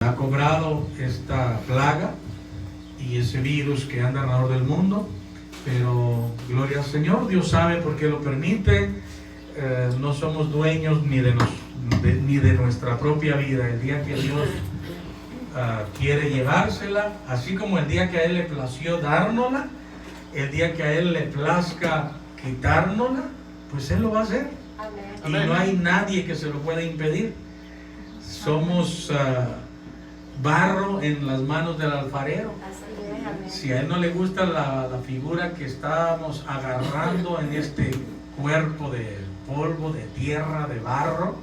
ha cobrado esta plaga y ese virus que anda alrededor del mundo, pero gloria al Señor, Dios sabe por qué lo permite. No somos dueños ni de nuestra propia vida. El día que Dios quiere llevársela, así como el día que a Él le plació dárnosla, el día que a Él le plazca quitárnosla, pues Él lo va a hacer. Amén. Y no hay nadie que se lo pueda impedir. Somos barro en las manos del alfarero. Si a Él no le gusta la figura que estamos agarrando en este cuerpo de polvo, de tierra, de barro,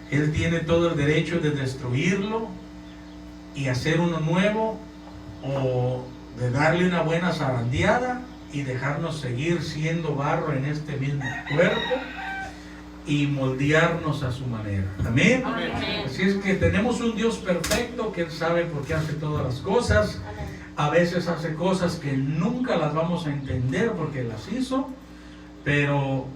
Él tiene todo el derecho de destruirlo y hacer uno nuevo, o de darle una buena zarandeada y dejarnos seguir siendo barro en este mismo cuerpo y moldearnos a su manera. Amén. Amén. Así es que tenemos un Dios perfecto que Él sabe por qué hace todas las cosas. A veces hace cosas que nunca las vamos a entender porque las hizo, pero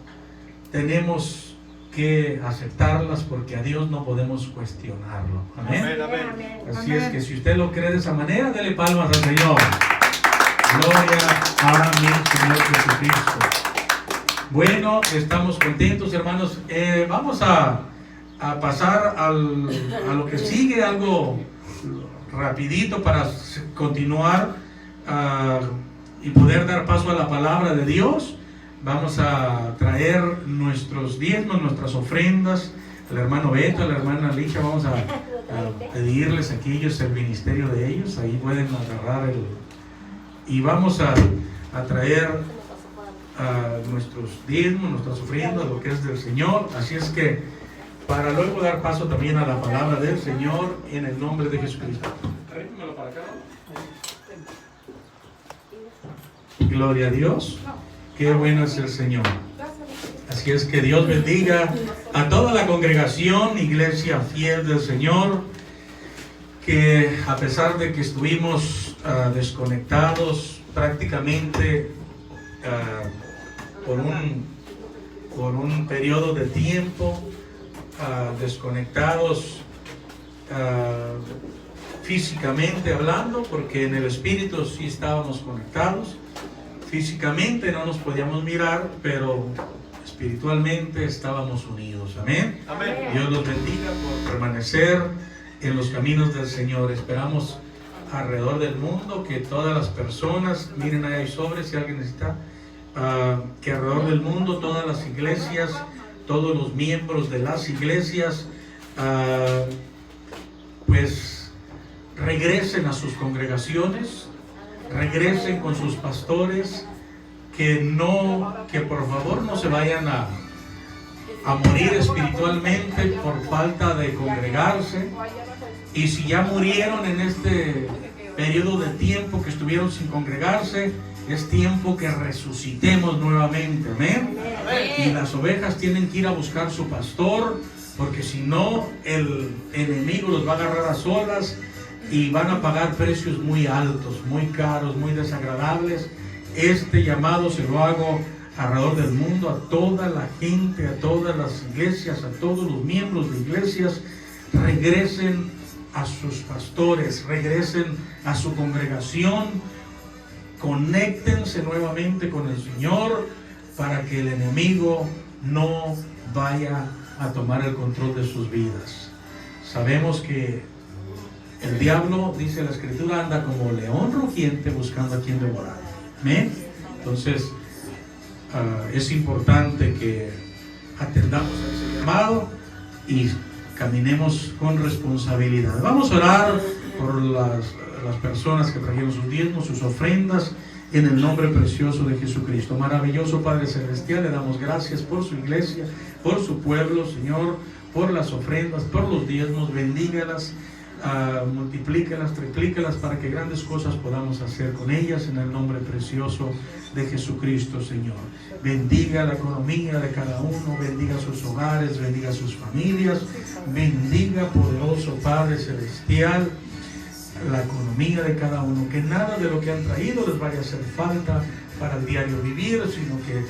tenemos que aceptarlas porque a Dios no podemos cuestionarlo. Amén. Amén, amén. Así es que si usted lo cree de esa manera, dele palmas al Señor. Gloria a mi Señor Jesucristo. Bueno, estamos contentos, hermanos. Vamos a pasar a lo que sigue, algo rapidito para continuar y poder dar paso a la palabra de Dios. Vamos a traer nuestros diezmos, nuestras ofrendas. El hermano Beto, la hermana Alicia, vamos a pedirles aquí ellos el ministerio de ellos. Ahí pueden agarrar y vamos a traer nuestros diezmos, nuestras ofrendas, lo que es del Señor. Así es que para luego dar paso también a la palabra del Señor en el nombre de Jesucristo. Tráemelo para acá. Gloria a Dios. Qué bueno es el Señor. Así es que Dios bendiga a toda la congregación, iglesia fiel del Señor, que a pesar de que estuvimos desconectados prácticamente por un periodo de tiempo, desconectados físicamente hablando, porque en el espíritu sí estábamos conectados. Físicamente no nos podíamos mirar, pero espiritualmente estábamos unidos. Amén. Amén. Dios los bendiga por permanecer en los caminos del Señor. Esperamos alrededor del mundo que todas las personas, miren ahí sobre si alguien necesita, que alrededor del mundo todas las iglesias, todos los miembros de las iglesias, pues regresen a sus congregaciones, regresen con sus pastores, que por favor no se vayan a morir espiritualmente por falta de congregarse. Y si ya murieron en este periodo de tiempo que estuvieron sin congregarse, es tiempo que resucitemos nuevamente. Amén. Y las ovejas tienen que ir a buscar su pastor, porque si no el enemigo los va a agarrar a solas y van a pagar precios muy altos, muy caros, muy desagradables. Este llamado se lo hago alrededor del mundo, a toda la gente, a todas las iglesias, a todos los miembros de iglesias. Regresen a sus pastores, regresen a su congregación, conéctense nuevamente con el Señor para que el enemigo no vaya a tomar el control de sus vidas. Sabemos que el diablo, dice la Escritura, anda como león rugiente buscando a quien devorar. ¿Amén? Entonces, es importante que atendamos a ese llamado y caminemos con responsabilidad. Vamos a orar por las personas que trajeron sus diezmos, sus ofrendas, en el nombre precioso de Jesucristo. Maravilloso Padre Celestial, le damos gracias por su iglesia, por su pueblo, Señor, por las ofrendas, por los diezmos. Bendígalas, multiplícalas, triplícalas, para que grandes cosas podamos hacer con ellas, en el nombre precioso de Jesucristo, Señor. Bendiga la economía de cada uno, bendiga sus hogares, bendiga sus familias, bendiga, poderoso Padre Celestial, la economía de cada uno, que nada de lo que han traído les vaya a hacer falta para el diario vivir, sino que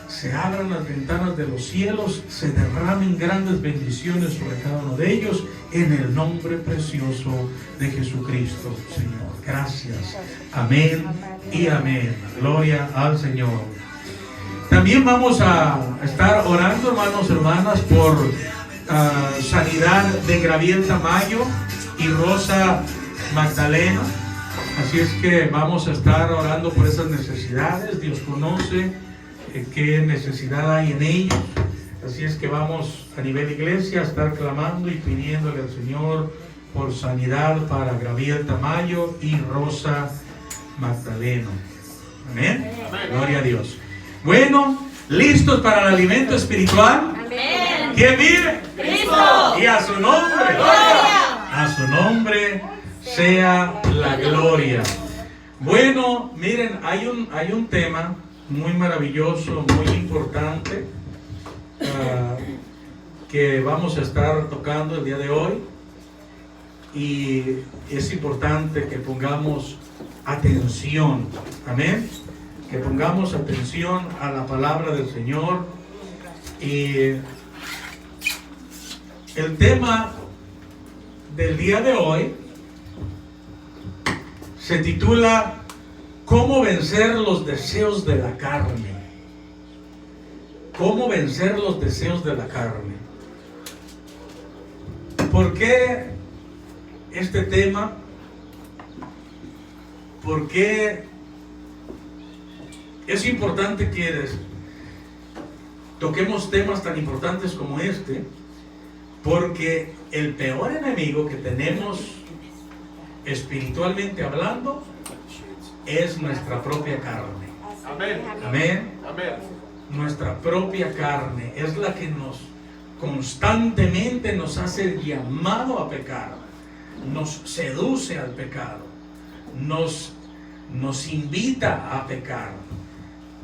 se abran las ventanas de los cielos, se derramen grandes bendiciones sobre cada uno de ellos, en el nombre precioso de Jesucristo, Señor. Gracias. Amén y amén. Gloria al Señor. También vamos a estar orando, hermanos, hermanas, por sanidad de Gabriel Tamayo y Rosa Magdalena. Así es que vamos a estar orando por esas necesidades. Dios conoce qué necesidad hay en ellos. Así es que vamos a nivel iglesia a estar clamando y pidiéndole al Señor por sanidad para Gabriel Tamayo y Rosa Magdalena. Amén. Gloria a Dios. Bueno, ¿listos para el alimento espiritual? Amén. ¿Quién vive? Cristo. Y a su nombre. Gloria. A su nombre sea la gloria. Bueno, miren, hay un tema muy maravilloso, muy importante, que vamos a estar tocando el día de hoy, y es importante que pongamos atención, amén, que pongamos atención a la palabra del Señor. Y el tema del día de hoy se titula ¿Cómo vencer los deseos de la carne? ¿Cómo vencer los deseos de la carne? ¿Por qué este tema? ¿Por qué es importante que toquemos temas tan importantes como este? Porque el peor enemigo que tenemos espiritualmente hablando es nuestra propia carne. Amén. Amén. Amén. Nuestra propia carne es la que constantemente nos hace el llamado a pecar, nos seduce al pecado, nos invita a pecar.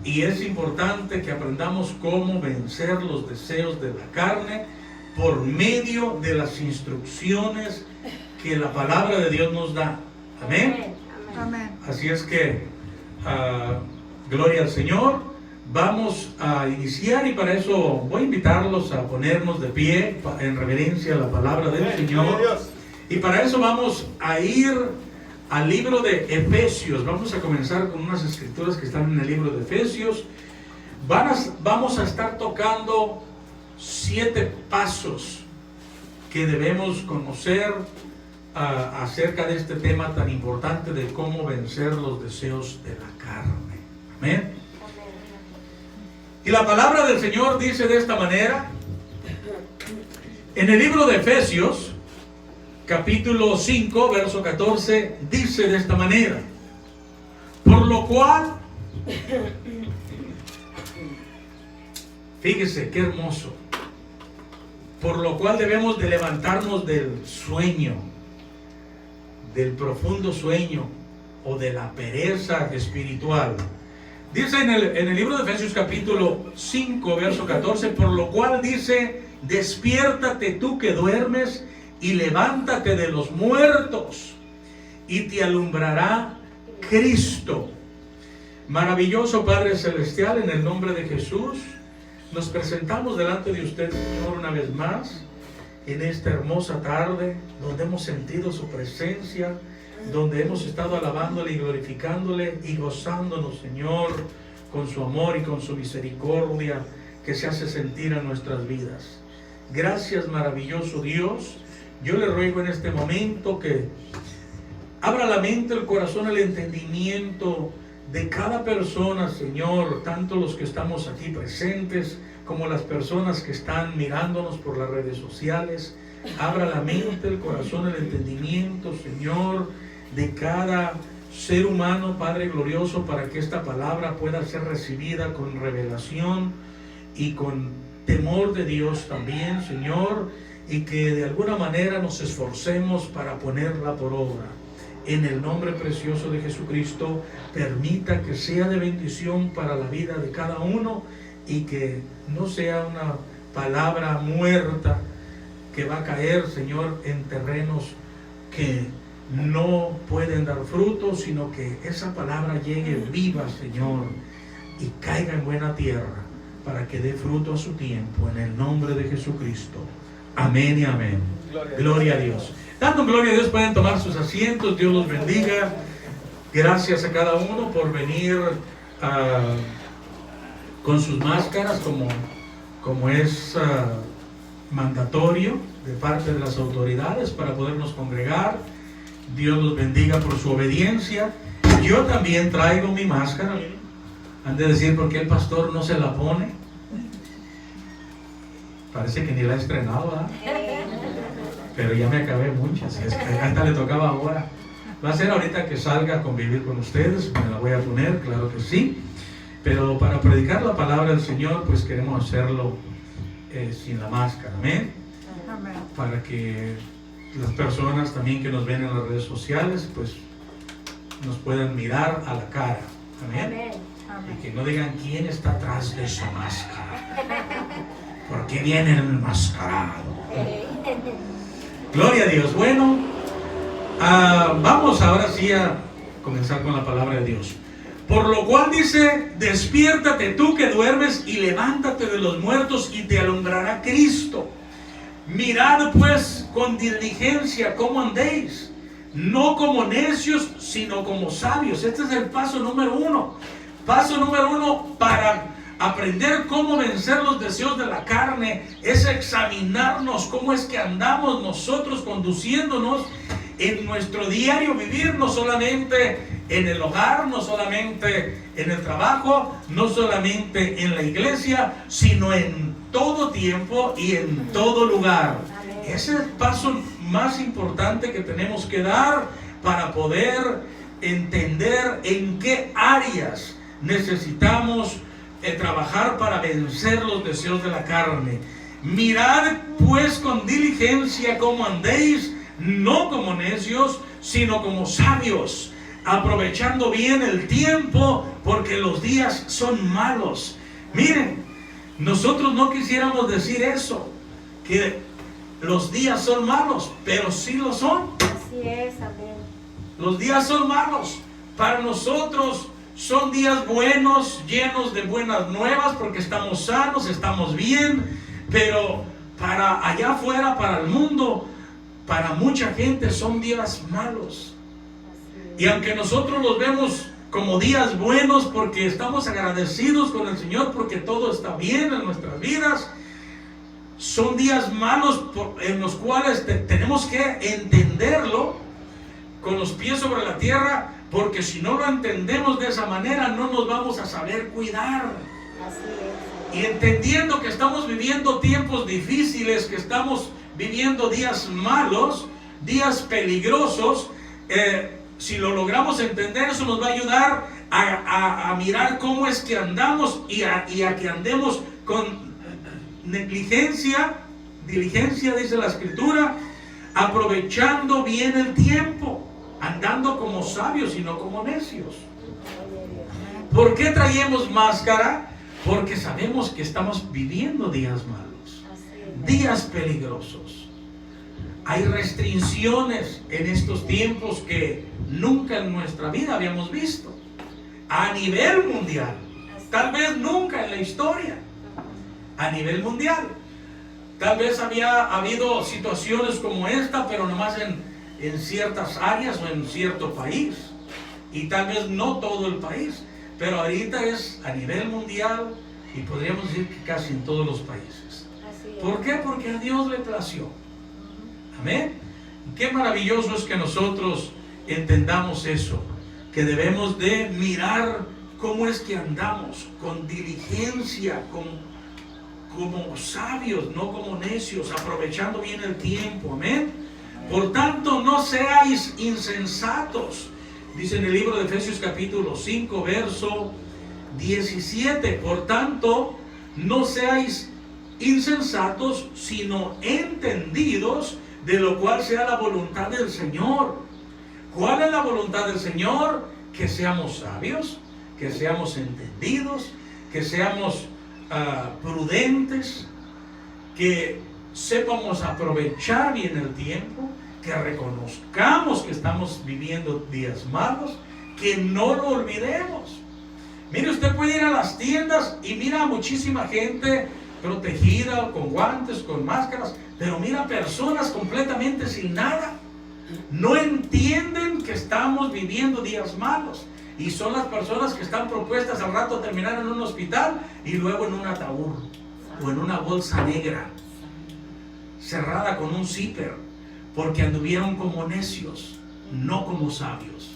Y es importante que aprendamos cómo vencer los deseos de la carne por medio de las instrucciones que la palabra de Dios nos da. Amén. Amén. Así es que, gloria al Señor. Vamos a iniciar, y para eso voy a invitarlos a ponernos de pie en reverencia a la palabra del Señor. Y para eso vamos a ir al libro de Efesios. Vamos a comenzar con unas escrituras que están en el libro de Efesios. Vamos a estar tocando 7 pasos que debemos conocer acerca de este tema tan importante de cómo vencer los deseos de la carne. Amén. Y la palabra del Señor dice de esta manera, en el libro de Efesios, capítulo 5, verso 14, dice de esta manera: por lo cual, fíjese qué hermoso, por lo cual debemos de levantarnos del sueño, del profundo sueño o de la pereza espiritual. Dice en el libro de Efesios capítulo 5, verso 14, por lo cual dice: despiértate tú que duermes y levántate de los muertos y te alumbrará Cristo. Maravilloso Padre Celestial, en el nombre de Jesús, nos presentamos delante de usted, Señor, una vez más, en esta hermosa tarde, donde hemos sentido su presencia, donde hemos estado alabándole y glorificándole y gozándonos, Señor, con su amor y con su misericordia que se hace sentir en nuestras vidas. Gracias, maravilloso Dios. Yo le ruego en este momento que abra la mente, el corazón, el entendimiento de cada persona, Señor, tanto los que estamos aquí presentes como las personas que están mirándonos por las redes sociales. Abra la mente, el corazón, el entendimiento, Señor, de cada ser humano, Padre glorioso, para que esta palabra pueda ser recibida con revelación y con temor de Dios también, Señor, y que de alguna manera nos esforcemos para ponerla por obra. En el nombre precioso de Jesucristo, permita que sea de bendición para la vida de cada uno y que no sea una palabra muerta que va a caer, Señor, en terrenos que no pueden dar frutos, sino que esa palabra llegue viva, Señor, y caiga en buena tierra para que dé fruto a su tiempo, en el nombre de Jesucristo. Amén y amén. Gloria a Dios. Dando gloria a Dios, pueden tomar sus asientos. Dios los bendiga. Gracias a cada uno por venir con sus máscaras, como es mandatorio de parte de las autoridades para podernos congregar. Dios los bendiga por su obediencia. Yo también traigo mi máscara. Han de decir, ¿por qué el pastor no se la pone? Parece que ni la he estrenado, ¿verdad? Pero ya me acabé muchas. Es que hasta le tocaba ahora. Va a ser ahorita que salga a convivir con ustedes. Me la voy a poner, claro que sí. Pero para predicar la palabra del Señor, pues queremos hacerlo sin la máscara. Amén. Para que las personas también que nos ven en las redes sociales, pues nos puedan mirar a la cara. Amén. Y que no digan quién está atrás de esa máscara. ¿Por qué viene enmascarado? Gloria a Dios. Bueno, vamos ahora sí a comenzar con la palabra de Dios. Por lo cual dice: despiértate tú que duermes y levántate de los muertos y te alumbrará Cristo. Mirad pues con diligencia cómo andéis, no como necios, sino como sabios. Este es el paso número uno. Paso número uno para aprender cómo vencer los deseos de la carne es examinarnos cómo es que andamos nosotros conduciéndonos en nuestro diario vivir, no solamente en el hogar, no solamente en el trabajo, no solamente en la iglesia, sino en todo tiempo y en todo lugar. Ese es el paso más importante que tenemos que dar para poder entender en qué áreas necesitamos trabajar para vencer los deseos de la carne. Mirad pues con diligencia cómo andéis, no como necios, sino como sabios, aprovechando bien el tiempo, porque los días son malos. Miren, nosotros no quisiéramos decir eso, que los días son malos, pero sí lo son. Así es, amén. Los días son malos. Para nosotros son días buenos, llenos de buenas nuevas, porque estamos sanos, estamos bien. Pero para allá afuera, para el mundo, para mucha gente son días malos. Y aunque nosotros los vemos como días buenos porque estamos agradecidos con el Señor, porque todo está bien en nuestras vidas, son días malos en los cuales tenemos que entenderlo con los pies sobre la tierra, porque si no lo entendemos de esa manera no nos vamos a saber cuidar. Así es. Y entendiendo que estamos viviendo tiempos difíciles, que estamos viviendo días malos, días peligrosos, si lo logramos entender, eso nos va a ayudar a mirar cómo es que andamos y a que andemos con diligencia, dice la Escritura, aprovechando bien el tiempo, andando como sabios y no como necios. ¿Por qué traemos máscara? Porque sabemos que estamos viviendo días malos, días peligrosos. Hay restricciones en estos tiempos que nunca en nuestra vida habíamos visto, a nivel mundial, tal vez nunca en la historia, a nivel mundial. Tal vez había habido situaciones como esta, pero nomás en ciertas áreas o en cierto país, y tal vez no todo el país, pero ahorita es a nivel mundial y podríamos decir que casi en todos los países. ¿Por qué? Porque a Dios le plació. Amén. Qué maravilloso es que nosotros entendamos eso, que debemos de mirar cómo es que andamos con diligencia, como sabios, no como necios, aprovechando bien el tiempo. Amén. Por tanto, no seáis insensatos, dice en el libro de Efesios capítulo 5, verso 17. Por tanto, no seáis insensatos, sino entendidos de lo cual sea la voluntad del Señor. ¿Cuál es la voluntad del Señor? Que seamos sabios, que seamos entendidos, que seamos prudentes, que sepamos aprovechar bien el tiempo, que reconozcamos que estamos viviendo días malos, que no lo olvidemos. Mire, usted puede ir a las tiendas y mira a muchísima gente protegida, con guantes, con máscaras, pero mira personas completamente sin nada. No entienden que estamos viviendo días malos. Y son las personas que están propuestas al rato a terminar en un hospital y luego en un ataúd o en una bolsa negra cerrada con un zipper, porque anduvieron como necios, no como sabios.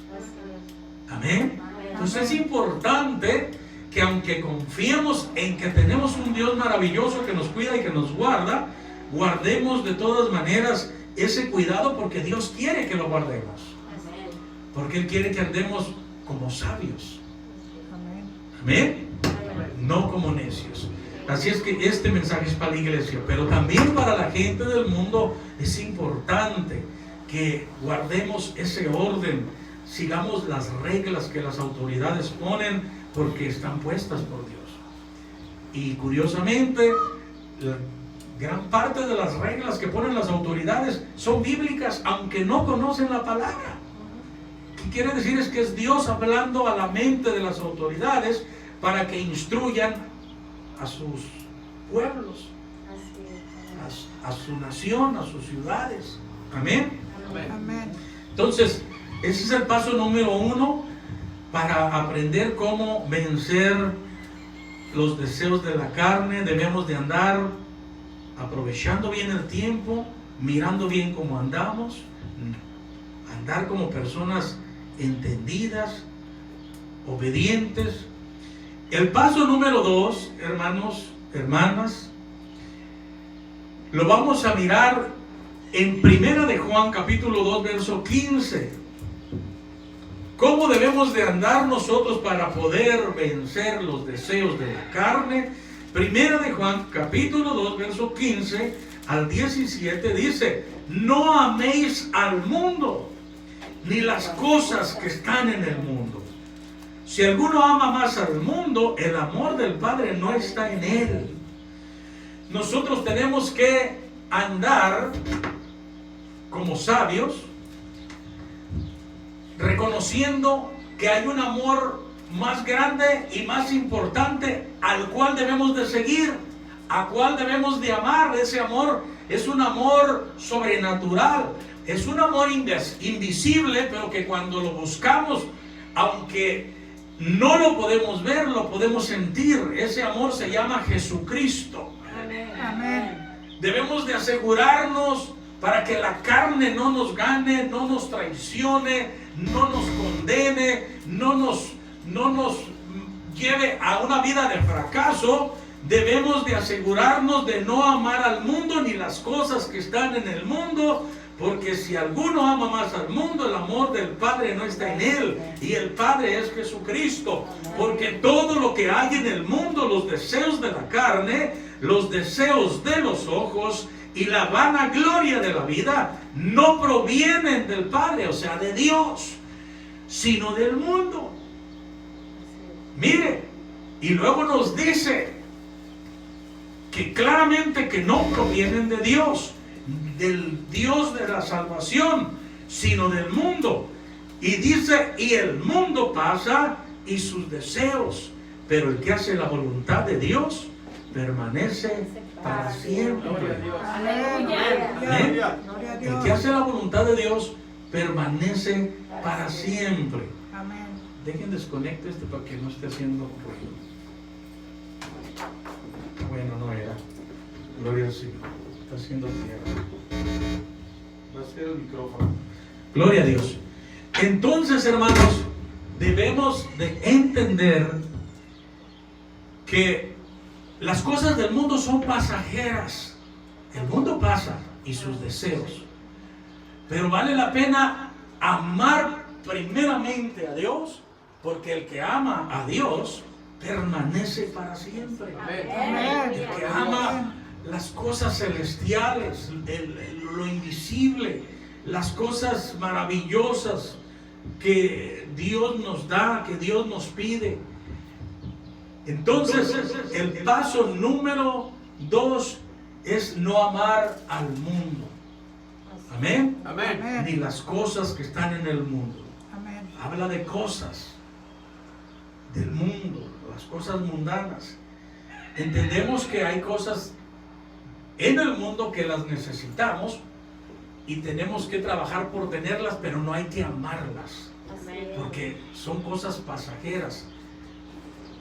Amén. Entonces es importante que, aunque confiemos en que tenemos un Dios maravilloso que nos cuida y que nos guarda, guardemos de todas maneras ese cuidado, porque Dios quiere que lo guardemos, porque Él quiere que andemos como sabios. Amén. No como necios. Así es que este mensaje es para la iglesia, pero también para la gente del mundo. Es importante que guardemos ese orden, sigamos las reglas que las autoridades ponen, porque están puestas por Dios. Y curiosamente, la gran parte de las reglas que ponen las autoridades son bíblicas, aunque no conocen la palabra. ¿Qué quiere decir? Es que es Dios hablando a la mente de las autoridades para que instruyan a sus pueblos, a su nación, a sus ciudades. Amén. Amén. Entonces, ese es el paso número 1 para aprender cómo vencer los deseos de la carne. Debemos de andar aprovechando bien el tiempo, mirando bien cómo andamos, andar como personas entendidas, obedientes. El paso número 2, hermanos, hermanas, lo vamos a mirar en Primera de Juan, capítulo 2, verso 15. ¿Cómo debemos de andar nosotros para poder vencer los deseos de la carne? Primera de Juan, capítulo 2, verso 15 al 17 dice: no améis al mundo, ni las cosas que están en el mundo. Si alguno ama más al mundo, el amor del Padre no está en él. Nosotros tenemos que andar como sabios, reconociendo que hay un amor más grande y más importante al cual debemos de seguir, al cual debemos de amar. Ese amor es un amor sobrenatural, es un amor invisible, pero que cuando lo buscamos, aunque no lo podemos ver, lo podemos sentir. Ese amor se llama Jesucristo. Amén. Debemos de asegurarnos para que la carne no nos gane, no nos traicione, no nos condene, no nos lleve a una vida de fracaso. Debemos de asegurarnos de no amar al mundo ni las cosas que están en el mundo, porque si alguno ama más al mundo, el amor del Padre no está en él, y el Padre es Jesucristo. Porque todo lo que hay en el mundo, los deseos de la carne, los deseos de los ojos y la vanagloria de la vida, no provienen del Padre, o sea, de Dios, sino del mundo. Mire, y luego nos dice que claramente que no provienen de Dios, del Dios de la salvación, sino del mundo. Y dice: y el mundo pasa y sus deseos, pero el que hace la voluntad de Dios permanece para siempre. Aleluya. Amén. El que hace la voluntad de Dios permanece para siempre. Amén. Dejen desconecte para que no esté haciendo ruido. Bueno, no era. Gloria al Señor. Está haciendo tierra. Va a ser el micrófono. Gloria a Dios. Entonces, hermanos, debemos de entender que las cosas del mundo son pasajeras. El mundo pasa y sus deseos. Pero vale la pena amar primeramente a Dios, porque el que ama a Dios permanece para siempre. Amén. El que ama las cosas celestiales, lo invisible, las cosas maravillosas que Dios nos da, que Dios nos pide. Entonces, el paso número 2 es no amar al mundo. Amén. Amén. Ni las cosas que están en el mundo. Amén. Habla de cosas, del mundo, las cosas mundanas. Entendemos que hay cosas en el mundo que las necesitamos y tenemos que trabajar por tenerlas, pero no hay que amarlas, porque son cosas pasajeras.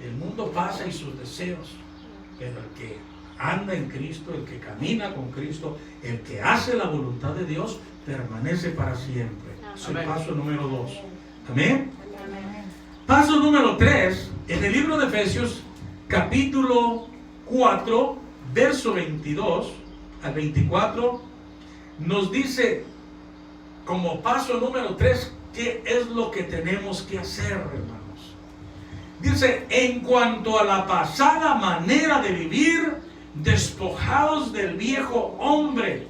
El mundo pasa y sus deseos, pero el que anda en Cristo, el que camina con Cristo, el que hace la voluntad de Dios, permanece para siempre. Es el paso número 2. Amén. Paso número 3, en el libro de Efesios, capítulo 4, verso 22 al 24, nos dice como paso número 3 qué es lo que tenemos que hacer, hermanos. Dice: en cuanto a la pasada manera de vivir, despojaos del viejo hombre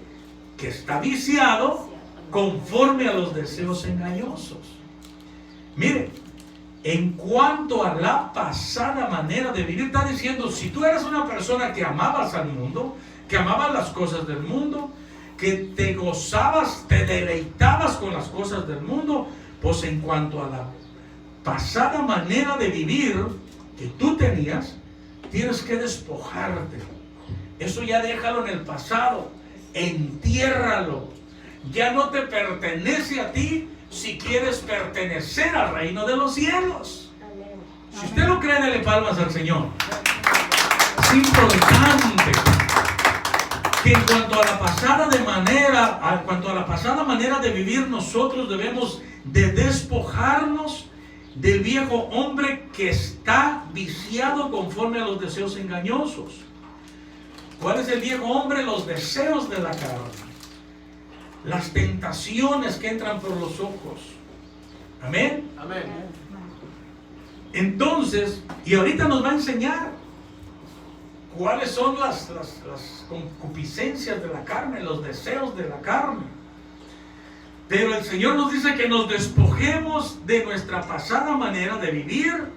que está viciado conforme a los deseos engañosos. Mire, en cuanto a la pasada manera de vivir, está diciendo, si tú eres una persona que amabas al mundo, que amabas las cosas del mundo, que te gozabas, te deleitabas con las cosas del mundo, pues en cuanto a la pasada manera de vivir que tú tenías, tienes que despojarte. Eso ya déjalo en el pasado, entiérralo. Ya no te pertenece a ti si quieres pertenecer al reino de los cielos. Si usted lo cree, dele palmas al Señor. Es importante que en cuanto a la pasada manera de vivir, nosotros debemos de despojarnos del viejo hombre que está viciado conforme a los deseos engañosos. ¿Cuál es el viejo hombre? Los deseos de la carne, las tentaciones que entran por los ojos. Amén. Amén. Entonces, y ahorita nos va a enseñar cuáles son las concupiscencias de la carne, los deseos de la carne. Pero el Señor nos dice que nos despojemos de nuestra pasada manera de vivir.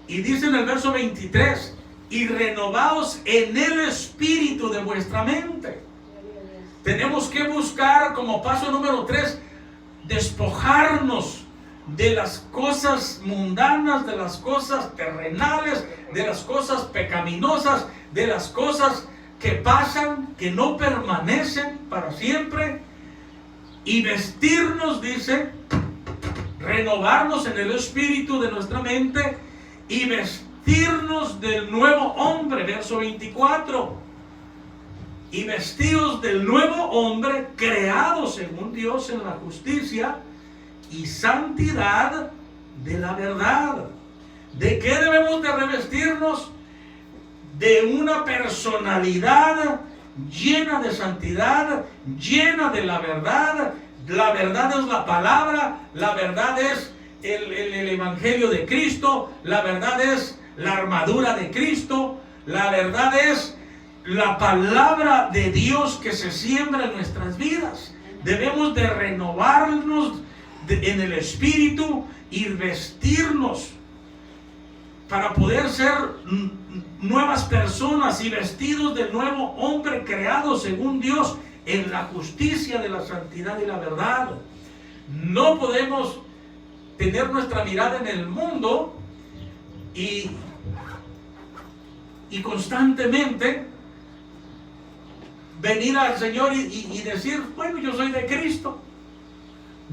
Y dice en el verso 23, y renovaos en el espíritu de vuestra mente. Tenemos que buscar como paso número 3, despojarnos de las cosas mundanas, de las cosas terrenales, de las cosas pecaminosas, de las cosas que pasan, que no permanecen para siempre, y vestirnos, dice, renovarnos en el espíritu de nuestra mente y vestirnos del nuevo hombre, verso 24, y vestidos del nuevo hombre creado según Dios en la justicia y santidad de la verdad. ¿De qué debemos de revestirnos? De una personalidad llena de santidad, llena de la verdad. La verdad es la palabra, la verdad es el evangelio de Cristo, la verdad es la armadura de Cristo, la verdad es la palabra de Dios que se siembra en nuestras vidas. Debemos de renovarnos en el espíritu y vestirnos para poder ser nuevas personas y vestidos del nuevo hombre creado según Dios en la justicia de la santidad y la verdad. No podemos tener nuestra mirada en el mundo y constantemente venir al Señor y decir, bueno, yo soy de Cristo,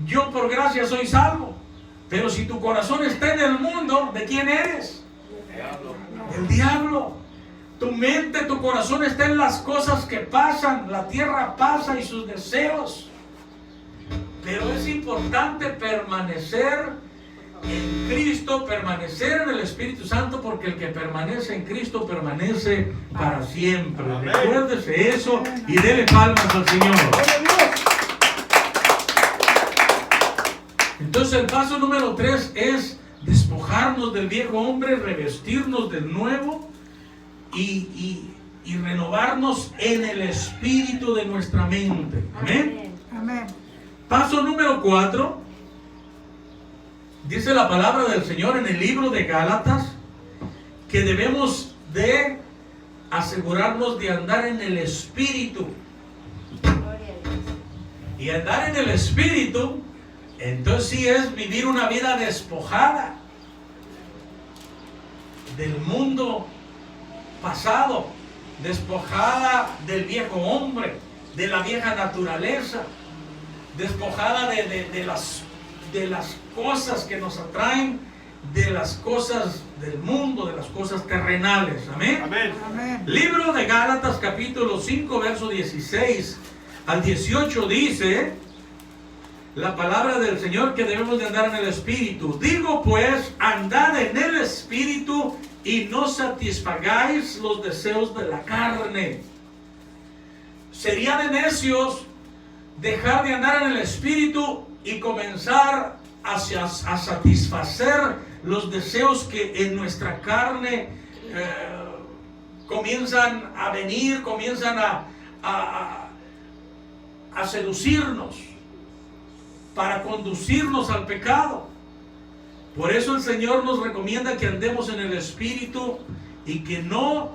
yo por gracia soy salvo. Pero si tu corazón está en el mundo, ¿de quién eres? El diablo. Tu mente, tu corazón está en las cosas que pasan. La tierra pasa y sus deseos. Pero es importante permanecer en Cristo, permanecer en el Espíritu Santo, porque el que permanece en Cristo permanece para siempre. Recuérdese eso y dele palmas al Señor. Entonces el paso número 3 es despojarnos del viejo hombre, revestirnos del nuevo y renovarnos en el espíritu de nuestra mente. Amén. Amén. Paso número 4. Dice la palabra del Señor en el libro de Gálatas que debemos de asegurarnos de andar en el espíritu. Y andar en el espíritu, entonces sí es vivir una vida despojada. del mundo pasado, despojada del viejo hombre, de la vieja naturaleza, despojada de las cosas que nos atraen, de las cosas del mundo, de las cosas terrenales. Amén. Amén. Amén. Libro de Gálatas capítulo 5 verso 16 al 18 dice la palabra del Señor que debemos de andar en el Espíritu. Digo pues, andad en el Espíritu y no satisfagáis los deseos de la carne. Sería de necios dejar de andar en el Espíritu y comenzar a satisfacer los deseos que en nuestra carne comienzan a venir, comienzan a seducirnos para conducirnos al pecado. Por eso el Señor nos recomienda que andemos en el Espíritu y que no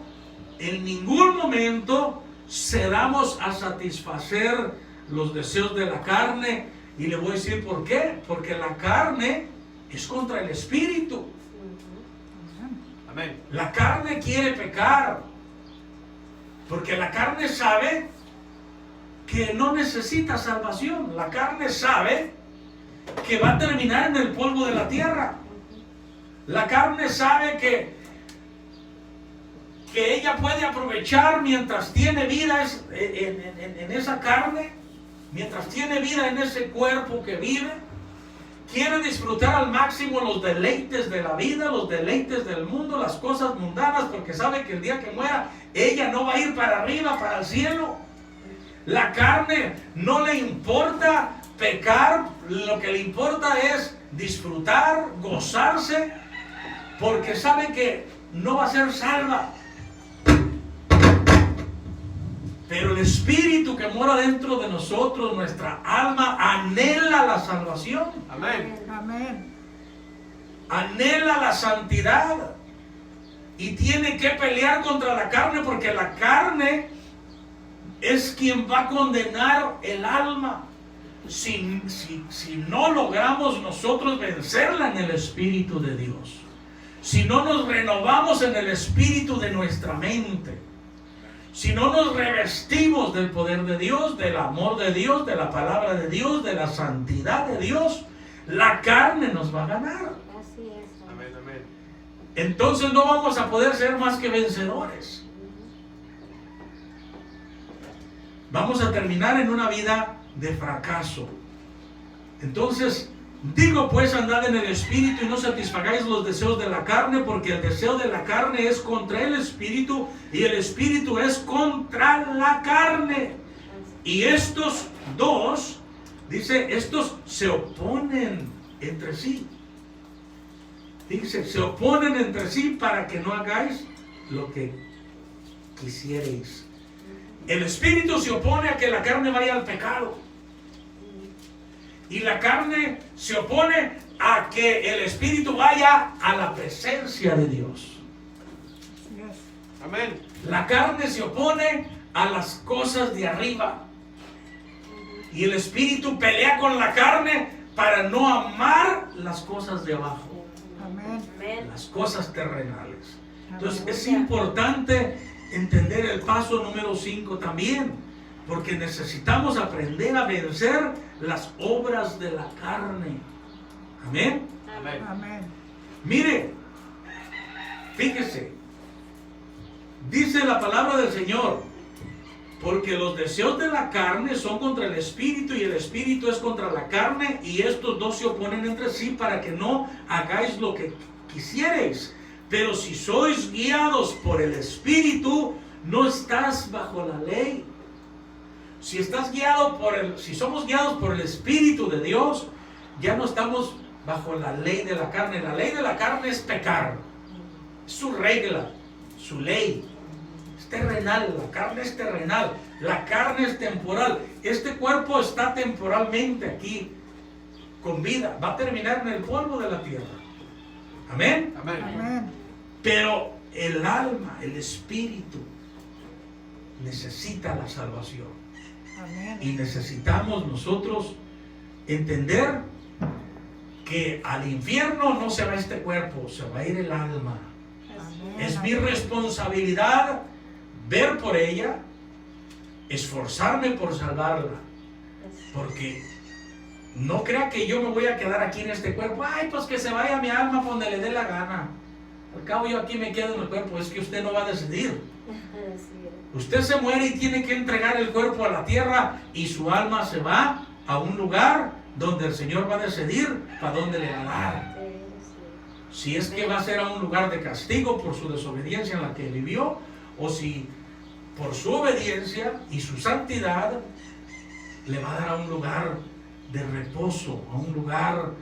en ningún momento cedamos a satisfacer los deseos de la carne. Y le voy a decir por qué. Porque la carne es contra el Espíritu. Amén. La carne quiere pecar, porque la carne sabe que no necesita salvación. La carne sabe que va a terminar en el polvo de la tierra. La carne sabe que ella puede aprovechar mientras tiene vida en esa carne, mientras tiene vida en ese cuerpo que vive. Quiere disfrutar al máximo los deleites de la vida, los deleites del mundo, las cosas mundanas, porque sabe que el día que muera ella no va a ir para arriba, para el cielo. La carne no le importa pecar, lo que le importa es disfrutar, gozarse, porque sabe que no va a ser salva. Pero el Espíritu que mora dentro de nosotros, nuestra alma, anhela la salvación. Amén. Amén. Anhela la santidad. Y tiene que pelear contra la carne, porque la carne es quien va a condenar el alma. Si no logramos nosotros vencerla en el Espíritu de Dios, si no nos renovamos en el espíritu de nuestra mente, si no nos revestimos del poder de Dios, del amor de Dios, de la palabra de Dios, de la santidad de Dios, la carne nos va a ganar. Así es. Amén, amén. Entonces no vamos a poder ser más que vencedores. Vamos a terminar en una vida de fracaso. Entonces, digo pues, andad en el Espíritu y no satisfagáis los deseos de la carne, porque el deseo de la carne es contra el Espíritu y el Espíritu es contra la carne. Y estos dos, dice, estos se oponen entre sí. Dice, se oponen entre sí para que no hagáis lo que quisierais. El Espíritu se opone a que la carne vaya al pecado. Y la carne se opone a que el Espíritu vaya a la presencia de Dios. Amén. La carne se opone a las cosas de arriba. Y el Espíritu pelea con la carne para no amar las cosas de abajo, Amén. Amén. las cosas terrenales. Entonces es importante entender el paso número 5 también, porque necesitamos aprender a vencer las obras de la carne. Amén. Amén. Amén. Mire, fíjese, dice la palabra del Señor, porque los deseos de la carne son contra el Espíritu y el Espíritu es contra la carne, y estos dos se oponen entre sí para que no hagáis lo que quisierais. Pero si sois guiados por el Espíritu, no estás bajo la ley. Si estás guiado si somos guiados por el Espíritu de Dios, ya no estamos bajo la ley de la carne. La ley de la carne es pecar. Es su regla, su ley. Es terrenal, la carne es terrenal. La carne es temporal. Este cuerpo está temporalmente aquí, con vida. Va a terminar en el polvo de la tierra. Amén. Amén. Amén. Pero el alma, el espíritu, necesita la salvación. Amén. Y necesitamos nosotros entender que al infierno no se va este cuerpo, se va a ir el alma. Es mi responsabilidad ver por ella, esforzarme por salvarla. Porque no crea que yo me voy a quedar aquí en este cuerpo. Ay, pues que se vaya mi alma donde le dé la gana. Al cabo yo aquí me quedo en el cuerpo. Es que usted no va a decidir. Usted se muere y tiene que entregar el cuerpo a la tierra y su alma se va a un lugar donde el Señor va a decidir para dónde le va a dar. Si es que va a ser a un lugar de castigo por su desobediencia en la que vivió, o si por su obediencia y su santidad le va a dar a un lugar de reposo, a un lugar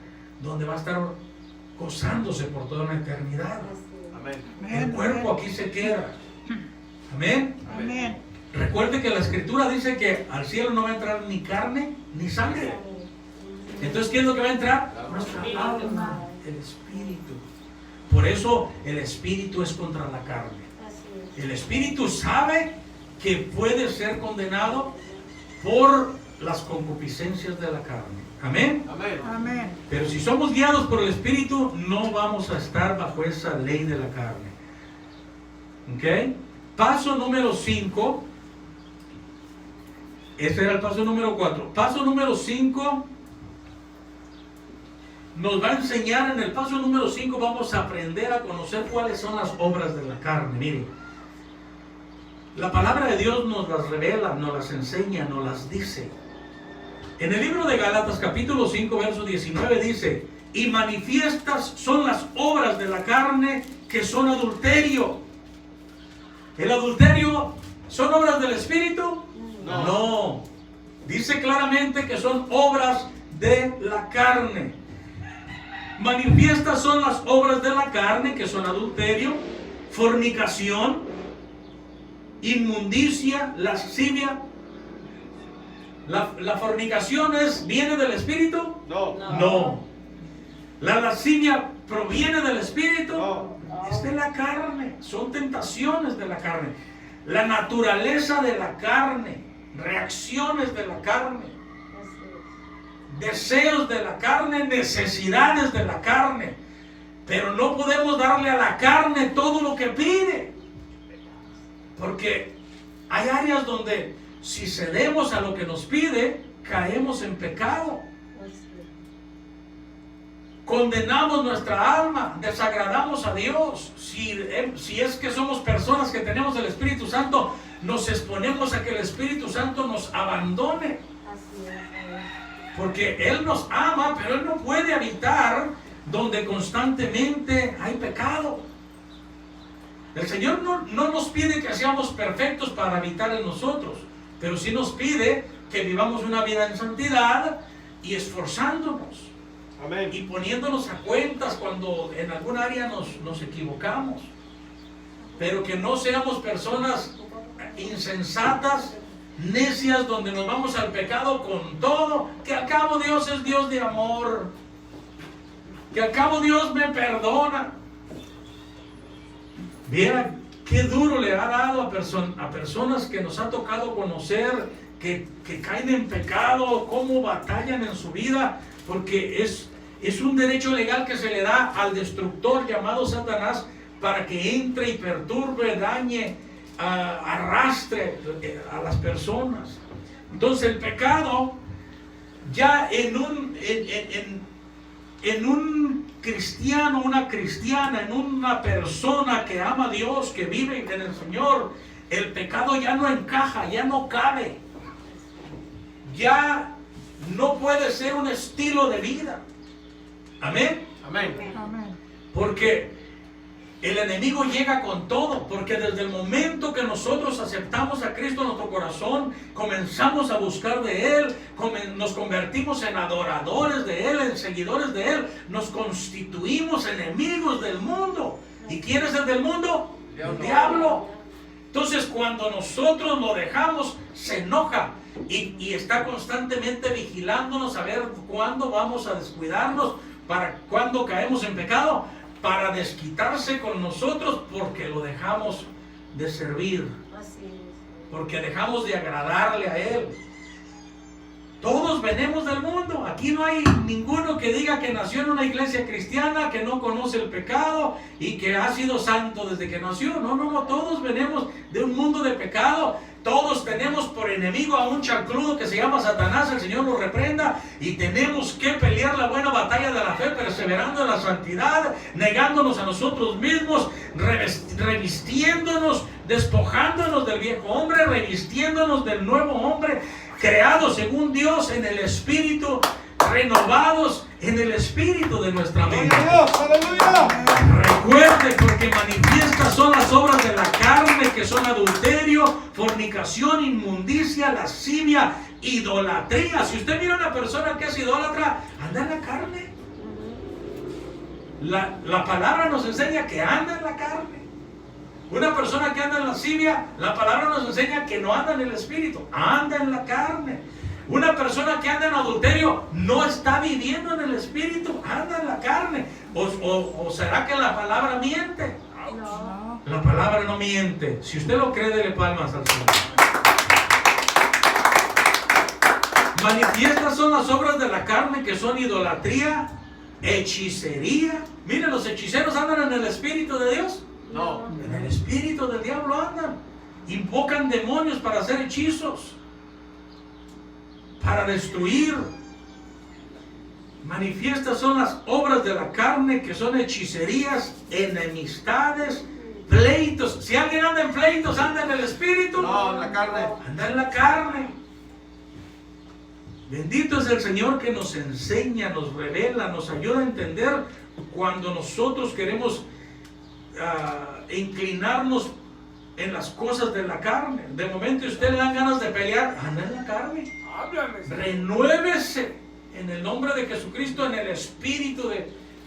donde va a estar gozándose por toda una eternidad. Amén. El cuerpo aquí se queda. Amén. Amén. Recuerde que la Escritura dice que al cielo no va a entrar ni carne ni sangre. Entonces, ¿qué es lo que va a entrar? Nuestra alma, el Espíritu. Por eso el Espíritu es contra la carne. El Espíritu sabe que puede ser condenado por las concupiscencias de la carne. Amén. Amén. Pero si somos guiados por el Espíritu, no vamos a estar bajo esa ley de la carne. ¿Ok? Paso número 5. Ese era el paso número 4. Paso número 5 nos va a enseñar. En el paso número 5 vamos a aprender a conocer cuáles son las obras de la carne. Miren, la palabra de Dios nos las revela, nos las enseña, nos las dice. En el libro de Gálatas capítulo 5 verso 19 dice: y manifiestas son las obras de la carne, que son adulterio. ¿El adulterio son obras del Espíritu? No. Dice claramente que son obras de la carne. Manifiestas son las obras de la carne, que son adulterio, fornicación, inmundicia, lascivia. ¿La fornicación viene del Espíritu? No. ¿La lascivia proviene del Espíritu? Es de la carne. Son tentaciones de la carne. La naturaleza de la carne, reacciones de la carne, deseos de la carne, necesidades de la carne. Pero no podemos darle a la carne todo lo que pide, porque hay áreas donde si cedemos a lo que nos pide, caemos en pecado. Condenamos nuestra alma, desagradamos a Dios. Si es que somos personas que tenemos el Espíritu Santo, nos exponemos a que el Espíritu Santo nos abandone. Porque Él nos ama, pero Él no puede habitar donde constantemente hay pecado. El Señor no nos pide que seamos perfectos para habitar en nosotros, pero sí nos pide que vivamos una vida en santidad y esforzándonos. Amén. Y poniéndonos a cuentas cuando en algún área nos equivocamos, pero que no seamos personas insensatas, necias, donde nos vamos al pecado con todo, que al cabo Dios es Dios de amor, que al cabo Dios me perdona. Vean qué duro le ha dado a personas que nos ha tocado conocer, que caen en pecado, cómo batallan en su vida, porque es un derecho legal que se le da al destructor llamado Satanás para que entre y perturbe, dañe, arrastre a las personas. Entonces el pecado ya en un cristiano, una cristiana, en una persona que ama a Dios, que vive en el Señor, el pecado ya no encaja, ya no cabe, ya no puede ser un estilo de vida. Amén. Amén. Porque el enemigo llega con todo, porque desde el momento que nosotros aceptamos a Cristo en nuestro corazón, comenzamos a buscar de Él, nos convertimos en adoradores de Él, en seguidores de Él, nos constituimos enemigos del mundo. ¿Y quién es el del mundo? El diablo. Entonces cuando nosotros lo dejamos, se enoja y está constantemente vigilándonos a ver cuándo vamos a descuidarnos, para cuando caemos en pecado, para desquitarse con nosotros, porque lo dejamos de servir, porque dejamos de agradarle a Él. Todos venimos del mundo. Aquí no hay ninguno que diga que nació en una iglesia cristiana, que no conoce el pecado y que ha sido santo desde que nació. No, todos venimos de un mundo de pecado. Todos tenemos por enemigo a un chancludo que se llama Satanás, el Señor lo reprenda, y tenemos que pelear la buena batalla de la fe, perseverando en la santidad, negándonos a nosotros mismos, revistiéndonos, despojándonos del viejo hombre, revistiéndonos del nuevo hombre, creados según Dios en el Espíritu, renovados en el Espíritu de nuestra mente. Recuerde, porque manifiestas son las obras de la carne, que son adulterio, fornicación, inmundicia, lascivia, idolatría. Si usted mira a una persona que es idólatra, anda en la carne. La palabra nos enseña que anda en la carne. Una persona que anda en lascivia, la palabra nos enseña que no anda en el Espíritu, anda en la carne. Una persona que anda en adulterio no está viviendo en el Espíritu, anda en la carne. ¿O será que la palabra miente? No. La palabra no miente. Si usted lo cree, dele palmas al Señor. Manifiestas son las obras de la carne, que son idolatría, hechicería. Miren, los hechiceros andan en el Espíritu de Dios. No. En el espíritu del diablo andan. Invocan demonios para hacer hechizos, para destruir. Manifiestas son las obras de la carne, que son hechicerías, enemistades, pleitos. Si alguien anda en pleitos, anda en el espíritu. No, en la carne. Anda en la carne. Bendito es el Señor que nos enseña, nos revela, nos ayuda a entender cuando nosotros queremos inclinarnos en las cosas de la carne. De momento usted le dan ganas de pelear, anda en la carne. Renuévese en el nombre de Jesucristo, en el Espíritu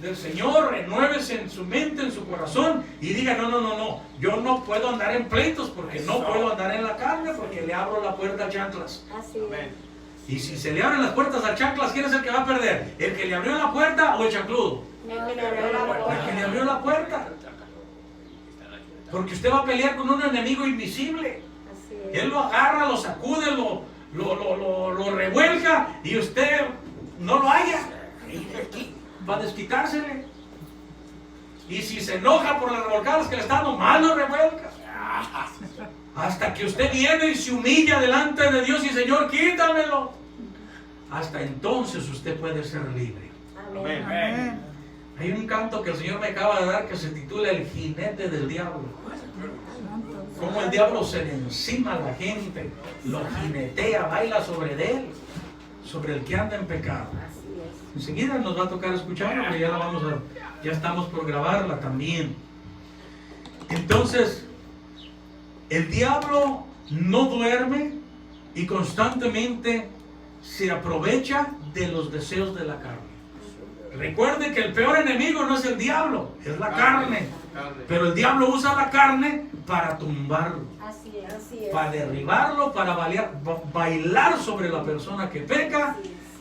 del Señor. Renuévese en su mente, en su corazón, y diga: no, yo no puedo andar en pleitos, porque no puedo andar en la carne, porque le abro la puerta a chanclas. Así es. Y si se le abren las puertas a chanclas, ¿quién es el que va a perder? ¿El que le abrió la puerta o el chancludo? El que le abrió la puerta. El que le abrió la puerta. Porque usted va a pelear con un enemigo invisible. Así es. Él lo agarra, lo sacude, lo revuelca, y usted no lo halla. Y va a desquitársele. Y si se enoja por las revolcadas que le está dando, más lo revuelca. Hasta que usted viene y se humilla delante de Dios y: Señor, quítamelo. Hasta entonces usted puede ser libre. Amén. Amén. Hay un canto que el Señor me acaba de dar que se titula El jinete del diablo. Cómo el diablo se le encima a la gente, lo jinetea, baila sobre él, sobre el que anda en pecado. Así es. Enseguida nos va a tocar escucharla, porque ya estamos por grabarla también. Entonces, el diablo no duerme y constantemente se aprovecha de los deseos de la carne. Recuerde que el peor enemigo no es el diablo, es la carne. Pero el diablo usa la carne para tumbarlo, Así es. Así es. para derribarlo, para bailar sobre la persona que peca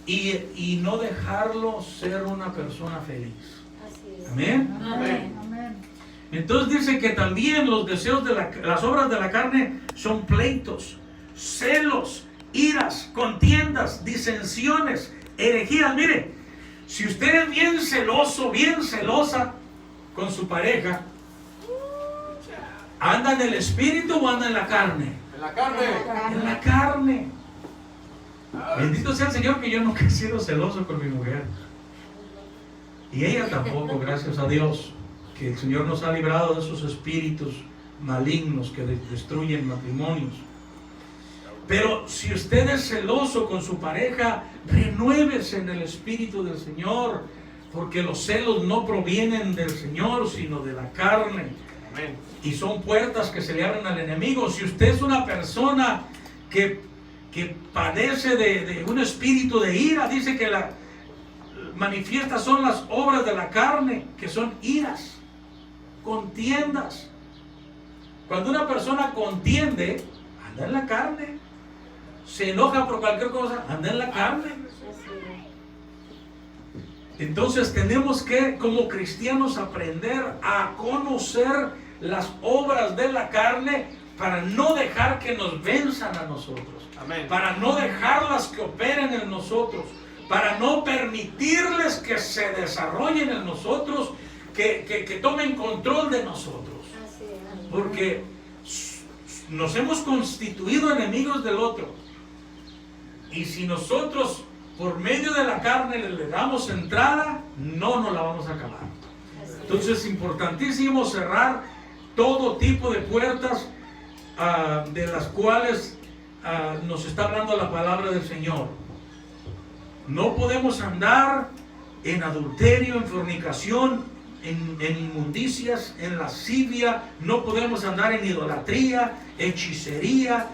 y no dejarlo ser una persona feliz. Así es. Amén. Amén. Amén. Entonces dice que también los deseos las obras de la carne son pleitos, celos, iras, contiendas, disensiones, herejías. Mire, si usted es bien celoso, bien celosa con su pareja, ¿anda en el espíritu o anda en la carne? En la carne. En la carne. Bendito sea el Señor que yo nunca he sido celoso con mi mujer. Y ella tampoco, gracias a Dios, que el Señor nos ha librado de esos espíritus malignos que destruyen matrimonios. Pero si usted es celoso con su pareja, renuévese en el Espíritu del Señor, porque los celos no provienen del Señor, sino de la carne. Amén. Y son puertas que se le abren al enemigo. Si usted es una persona que padece de un espíritu de ira, dice que la manifiesta son las obras de la carne, que son iras, contiendas. Cuando una persona contiende, anda en la carne. Se enoja por cualquier cosa, anda en la carne. Entonces tenemos que, como cristianos, aprender a conocer las obras de la carne para no dejar que nos venzan a nosotros, Amén. para no dejarlas que operen en nosotros, para no permitirles que se desarrollen en nosotros, que tomen control de nosotros, Así es. porque nos hemos constituido enemigos del otro, y si nosotros por medio de la carne le damos entrada, no nos la vamos a acabar. Así es. Entonces es importantísimo cerrar todo tipo de puertas de las cuales nos está hablando la palabra del Señor. No podemos andar en adulterio, en fornicación, en inmundicias, en lascivia. No podemos andar en idolatría, hechicería,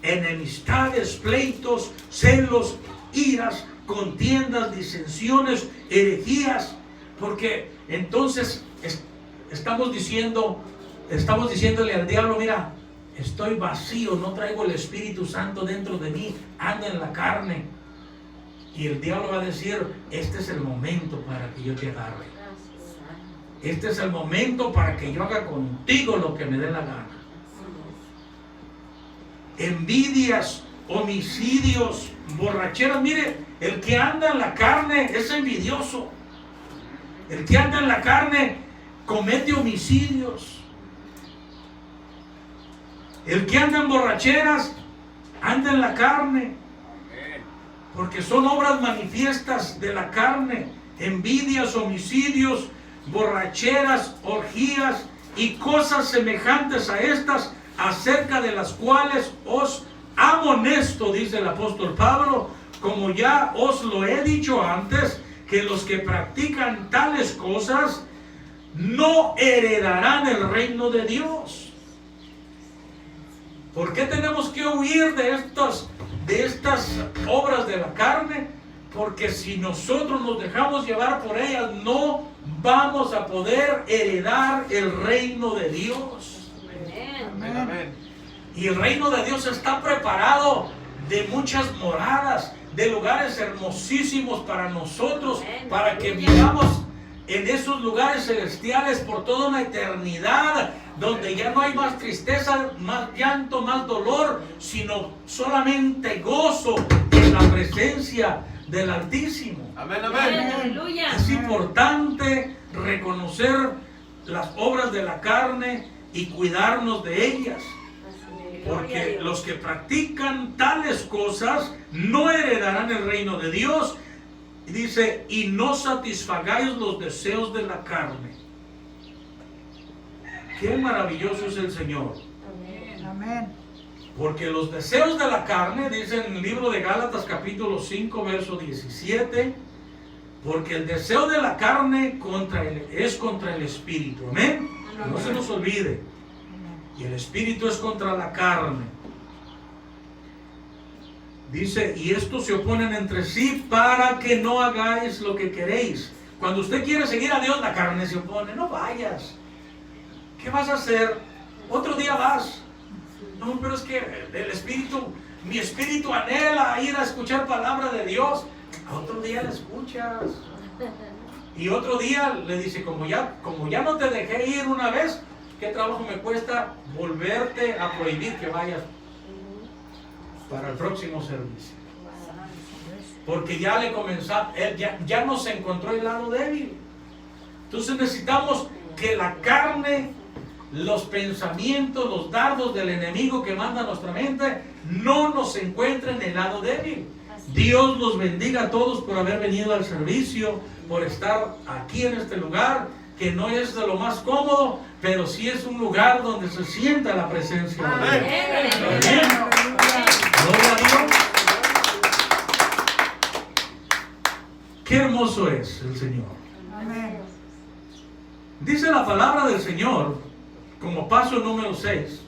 enemistades, pleitos, celos, iras, contiendas, disensiones, herejías, porque entonces estamos diciéndole al diablo: mira, estoy vacío, no traigo el Espíritu Santo dentro de mí, ando en la carne. Y el diablo va a decir: este es el momento para que yo te agarre, Así es. este es el momento para que yo haga contigo lo que me dé la gana. Envidias, homicidios, borracheras. Mire, el que anda en la carne es envidioso. El que anda en la carne comete homicidios. El que anda en borracheras anda en la carne, porque son obras manifiestas de la carne. Envidias, homicidios, borracheras, orgías y cosas semejantes a estas, acerca de las cuales os amonesto, dice el apóstol Pablo, como ya os lo he dicho antes, que los que practican tales cosas no heredarán el reino de Dios. ¿Por qué tenemos que huir de estas obras de la carne? Porque si nosotros nos dejamos llevar por ellas, no vamos a poder heredar el reino de Dios. Amén. Amén. Y el reino de Dios está preparado de muchas moradas, de lugares hermosísimos para nosotros, para que vivamos en esos lugares celestiales por toda una eternidad, donde ya no hay más tristeza, más llanto, más dolor, sino solamente gozo en la presencia del Altísimo. Amén. Amén. Amén. Aleluya. Es importante reconocer las obras de la carne y cuidarnos de ellas, Así es. Gloria a porque Dios. los que practican tales cosas no heredarán el reino de Dios. Y dice: y no satisfagáis los deseos de la carne. Qué maravilloso es el Señor, Amén. Amén. porque los deseos de la carne, dice en el libro de Gálatas capítulo 5 verso 17, porque el deseo de la carne es contra el espíritu. Amén. No se nos olvide. Y el espíritu es contra la carne. Dice: y estos se oponen entre sí para que no hagáis lo que queréis. Cuando usted quiere seguir a Dios, la carne se opone. No vayas. ¿Qué vas a hacer? Otro día vas. No, pero es que el espíritu, mi espíritu anhela ir a escuchar palabra de Dios. A otro día la escuchas. Y otro día le dice: como ya no te dejé ir una vez, ¿qué trabajo me cuesta volverte a prohibir que vayas para el próximo servicio? Porque ya le comenzamos, él ya nos encontró el lado débil. Entonces necesitamos que la carne, los pensamientos, los dardos del enemigo que manda a nuestra mente, no nos encuentren en el lado débil. Dios los bendiga a todos por haber venido al servicio, por estar aquí en este lugar, que no es de lo más cómodo, pero sí es un lugar donde se sienta la presencia de Dios. Amén. Gloria a Dios. Qué hermoso es el Señor. Amén. Dice la palabra del Señor como paso número 6.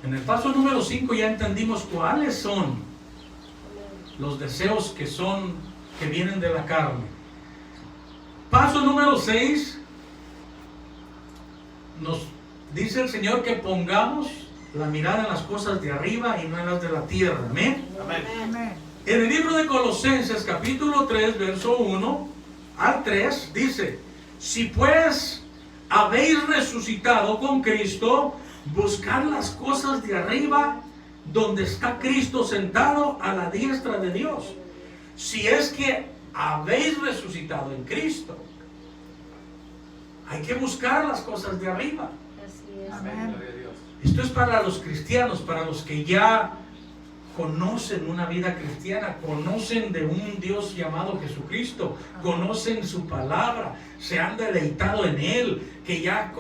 En el paso número 5 ya entendimos cuáles son los deseos que vienen de la carne. Paso número 6, nos dice el Señor que pongamos la mirada en las cosas de arriba y no en las de la tierra. Amén. Amén. Amén. En el libro de Colosenses capítulo 3 verso 1 al 3 dice: si pues habéis resucitado con Cristo, buscad las cosas de arriba, donde está Cristo sentado a la diestra de Dios. Si es que habéis resucitado en Cristo, hay que buscar las cosas de arriba. Así es. Amén. Esto es para los cristianos, para los que ya conocen una vida cristiana, conocen de un Dios llamado Jesucristo, conocen su palabra, se han deleitado en Él, que ya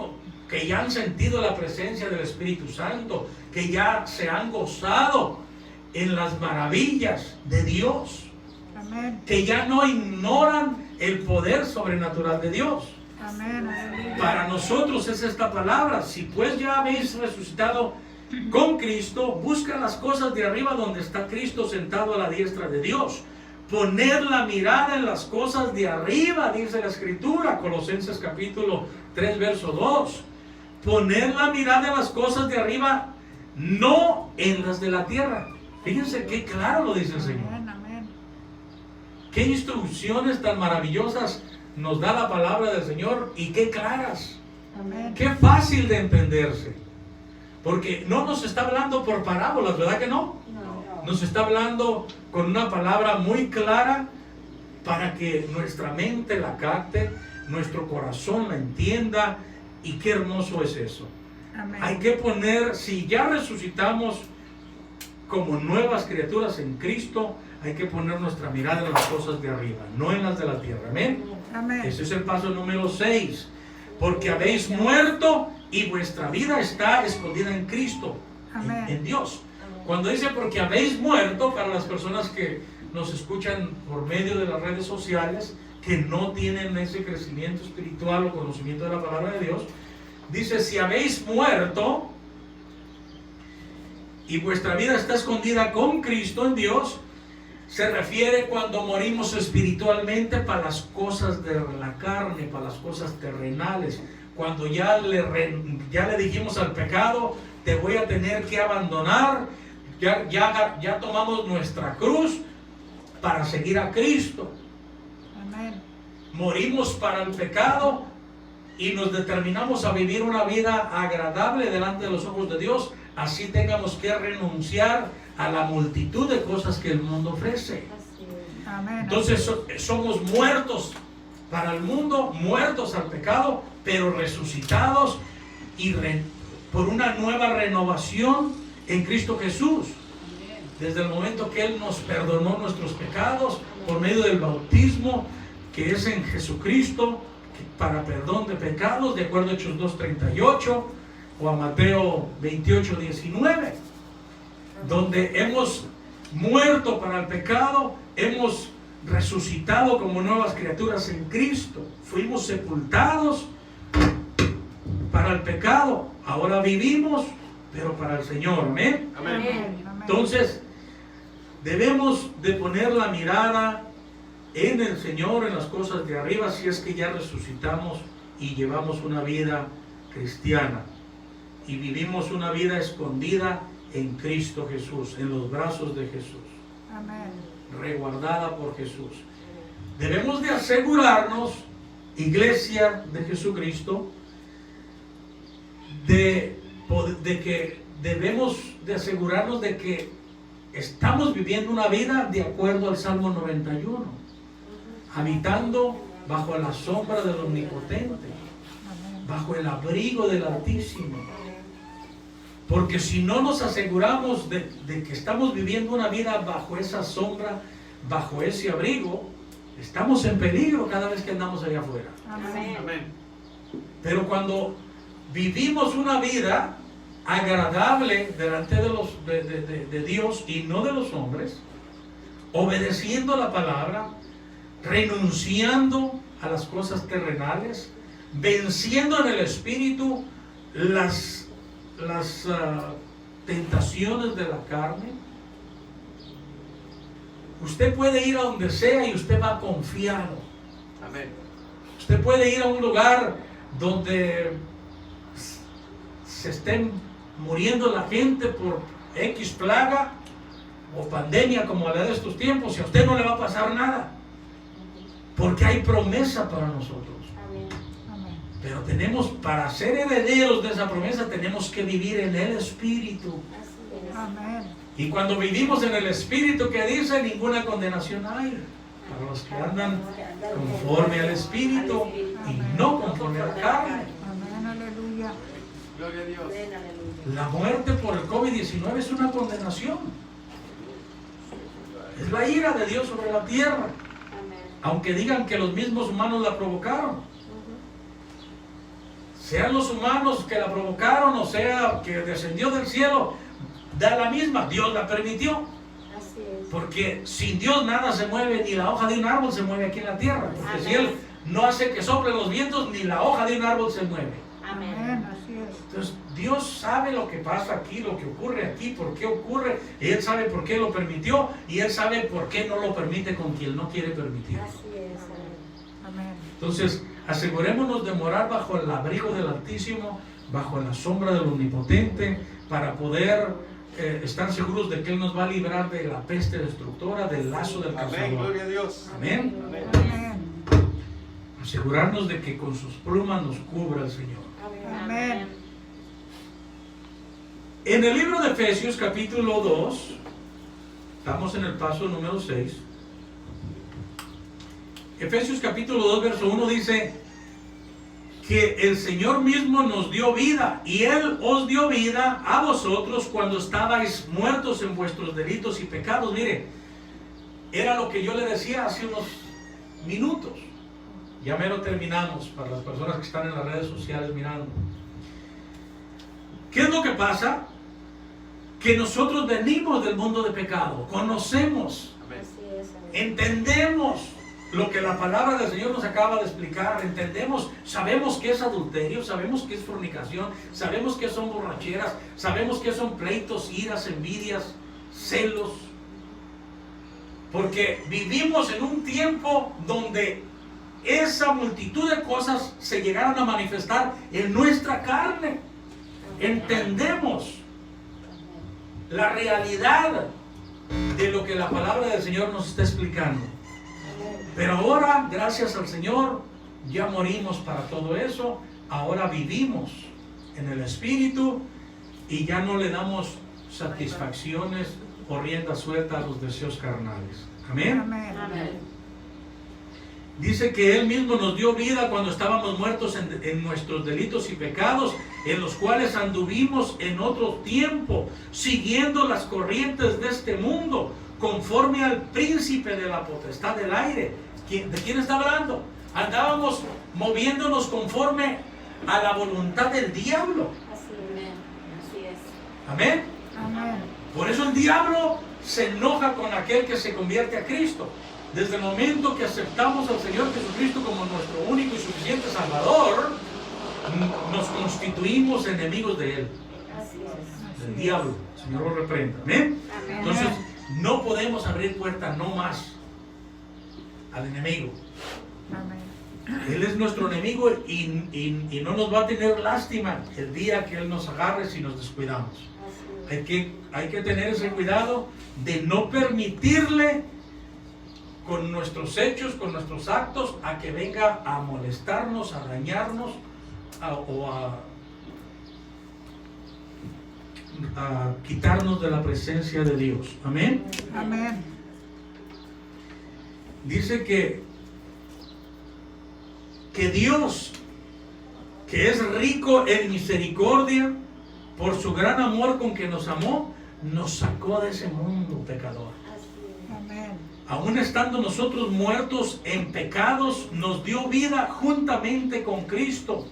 han sentido la presencia del Espíritu Santo, que ya se han gozado en las maravillas de Dios, Amén. que ya no ignoran el poder sobrenatural de Dios. Amén. Aleluya. Para nosotros es esta palabra: si pues ya habéis resucitado con Cristo, busca las cosas de arriba donde está Cristo sentado a la diestra de Dios. Poner la mirada en las cosas de arriba, dice la Escritura, Colosenses capítulo 3, verso 2. Poner la mirada en las cosas de arriba, no en las de la tierra. Fíjense qué claro lo dice el Señor. Amén. Amén. Qué instrucciones tan maravillosas nos da la palabra del Señor, y qué claras, Amén. qué fácil de entenderse. Porque no nos está hablando por parábolas, ¿verdad que no? No. Nos está hablando con una palabra muy clara para que nuestra mente la capte, nuestro corazón la entienda. Y qué hermoso es eso. Amén. Hay que poner, si ya resucitamos como nuevas criaturas en Cristo, hay que poner nuestra mirada en las cosas de arriba, no en las de la tierra. Amén. Amén. Ese es el paso número 6. Porque habéis muerto y vuestra vida está escondida en Cristo, Amén. en Dios. Cuando dice porque habéis muerto, para las personas que nos escuchan por medio de las redes sociales, que no tienen ese crecimiento espiritual o conocimiento de la palabra de Dios, dice: si habéis muerto y vuestra vida está escondida con Cristo en Dios, se refiere cuando morimos espiritualmente para las cosas de la carne, para las cosas terrenales. Cuando ya le dijimos al pecado: te voy a tener que abandonar. Ya tomamos nuestra cruz para seguir a Cristo. Amén. Morimos para el pecado y nos determinamos a vivir una vida agradable delante de los ojos de Dios. Así tengamos que renunciar a la multitud de cosas que el mundo ofrece. Así es. Amén. Entonces somos muertos para el mundo, muertos al pecado, pero resucitados y por una nueva renovación en Cristo Jesús. Desde el momento que Él nos perdonó nuestros pecados por medio del bautismo que es en Jesucristo para perdón de pecados, de acuerdo a Hechos 2:38 o a Mateo 28:19, donde hemos muerto para el pecado, hemos resucitado como nuevas criaturas en Cristo, fuimos sepultados para el pecado, ahora vivimos, pero para el Señor. Amén. Amén. Amén. Entonces, debemos de poner la mirada en el Señor, en las cosas de arriba, si es que ya resucitamos y llevamos una vida cristiana y vivimos una vida escondida en Cristo Jesús, en los brazos de Jesús, Amén. reguardada por Jesús. Debemos de asegurarnos, Iglesia de Jesucristo, de que debemos de asegurarnos de que estamos viviendo una vida de acuerdo al Salmo 91, habitando bajo la sombra del Omnipotente, Amén. bajo el abrigo del Altísimo. Porque si no nos aseguramos de que estamos viviendo una vida bajo esa sombra, bajo ese abrigo, estamos en peligro cada vez que andamos allá afuera. Amén. Amén. Pero cuando vivimos una vida agradable delante de Dios y no de los hombres, obedeciendo la palabra, renunciando a las cosas terrenales, venciendo en el espíritu las tentaciones de la carne, usted puede ir a donde sea y usted va confiado. Amén. Usted puede ir a un lugar donde se estén muriendo la gente por X plaga o pandemia como la de estos tiempos, y a usted no le va a pasar nada, porque hay promesa para nosotros. Amén. Amén. Pero tenemos, para ser herederos de esa promesa, tenemos que vivir en el Espíritu. Así es. Amén. Y cuando vivimos en el Espíritu, que dice, ninguna condenación hay para los que andan conforme al Espíritu y no conforme a la carne. Amén. Aleluya. Gloria a Dios. Amén, aleluya. La muerte por el COVID-19 es una condenación. Es la ira de Dios sobre la tierra. Amén. Aunque digan que los mismos humanos la provocaron. Ujú. Sean los humanos que la provocaron o sea que descendió del cielo, da la misma. Dios la permitió. Así es. Porque sin Dios nada se mueve, ni la hoja de un árbol se mueve aquí en la tierra. Porque si Él no hace que soplen los vientos, ni la hoja de un árbol se mueve. Amén. Amén. Así es. Entonces, Dios sabe lo que pasa aquí, lo que ocurre aquí, por qué ocurre, y Él sabe por qué lo permitió, y Él sabe por qué no lo permite con quien no quiere permitir. Así es. Amén. Amén. Entonces, asegurémonos de morar bajo el abrigo del Altísimo, bajo la sombra del Omnipotente, para poder estar seguros de que Él nos va a librar de la peste destructora, del lazo del Amén. cazador. Gloria a Dios. Amén. Amén. Amén. Asegurarnos de que con sus plumas nos cubra el Señor. Amén. En el libro de Efesios capítulo 2, estamos en el paso número 6. Efesios capítulo 2 verso 1 dice que el Señor mismo nos dio vida y Él os dio vida a vosotros cuando estabais muertos en vuestros delitos y pecados. Mire, era lo que yo le decía hace unos minutos. Ya mero terminamos para las personas que están en las redes sociales mirando. ¿Qué es lo que pasa? Que nosotros venimos del mundo de pecado, conocemos, Amén. Así es. Amén. entendemos lo que la palabra del Señor nos acaba de explicar, entendemos, sabemos que es adulterio, sabemos que es fornicación, sabemos que son borracheras, sabemos que son pleitos, iras, envidias, celos, porque vivimos en un tiempo donde esa multitud de cosas se llegaron a manifestar en nuestra carne. Entendemos la realidad de lo que la palabra del Señor nos está explicando. Pero ahora, gracias al Señor, ya morimos para todo eso. Ahora vivimos en el Espíritu y ya no le damos satisfacciones o rienda suelta a los deseos carnales. Amén. Amén. Amén. Dice que Él mismo nos dio vida cuando estábamos muertos en nuestros delitos y pecados, en los cuales anduvimos en otro tiempo, siguiendo las corrientes de este mundo, conforme al príncipe de la potestad del aire. ¿De quién está hablando? Andábamos moviéndonos conforme a la voluntad del diablo. Así es. Amén. Amén. Por eso el diablo se enoja con aquel que se convierte a Cristo. Desde el momento que aceptamos al Señor Jesucristo como nuestro único y suficiente Salvador, nos constituimos enemigos de Él, Así es. del diablo. El Señor lo reprenda. ¿Amén? Amén. Entonces, no podemos abrir puerta no más al enemigo. Amén. Él es nuestro enemigo y no nos va a tener lástima el día que Él nos agarre si nos descuidamos. Así es. Hay que tener ese cuidado de no permitirle con nuestros hechos, con nuestros actos, a que venga a molestarnos, a dañarnos o a quitarnos de la presencia de Dios. Amén. Amén. Dice que Dios, que es rico en misericordia, por su gran amor con que nos amó, nos sacó de ese mundo pecador. Así es. Amén. Aún estando nosotros muertos en pecados, nos dio vida juntamente con Cristo,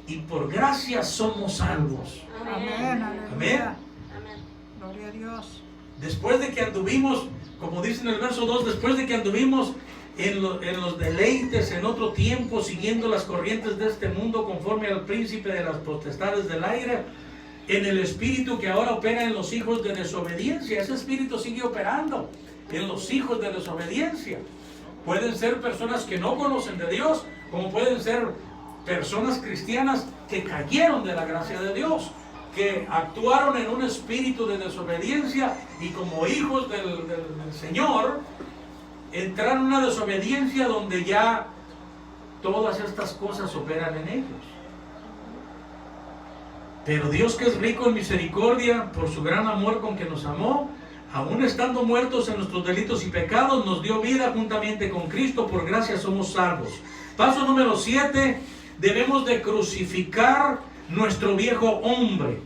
y por gracia somos salvos. Amén. Aleluya. Amén. Gloria a Dios. Después de que anduvimos, como dice en el verso 2, después de que anduvimos en los deleites en otro tiempo, siguiendo las corrientes de este mundo, conforme al príncipe de las potestades del aire, en el espíritu que ahora opera en los hijos de desobediencia. Ese espíritu sigue operando en los hijos de desobediencia. Pueden ser personas que no conocen de Dios, como pueden ser personas cristianas que cayeron de la gracia de Dios, que actuaron en un espíritu de desobediencia y como hijos del Señor entraron en una desobediencia donde ya todas estas cosas operan en ellos. Pero Dios, que es rico en misericordia, por su gran amor con que nos amó, aun estando muertos en nuestros delitos y pecados, nos dio vida juntamente con Cristo, por gracia somos salvos. Paso número 7, debemos de crucificar nuestro viejo hombre.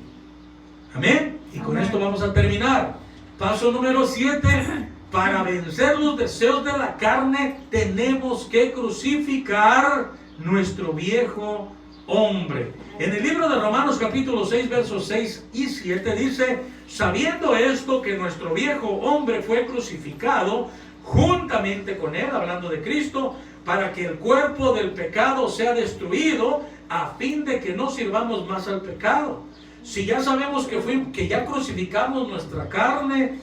Amén. Y con esto vamos a terminar. Paso número 7, para vencer los deseos de la carne, tenemos que crucificar nuestro viejo hombre. En el libro de Romanos capítulo 6 versos 6 y 7 dice: sabiendo esto, que nuestro viejo hombre fue crucificado juntamente con él, hablando de Cristo, para que el cuerpo del pecado sea destruido, a fin de que no sirvamos más al pecado. Si ya sabemos que ya crucificamos nuestra carne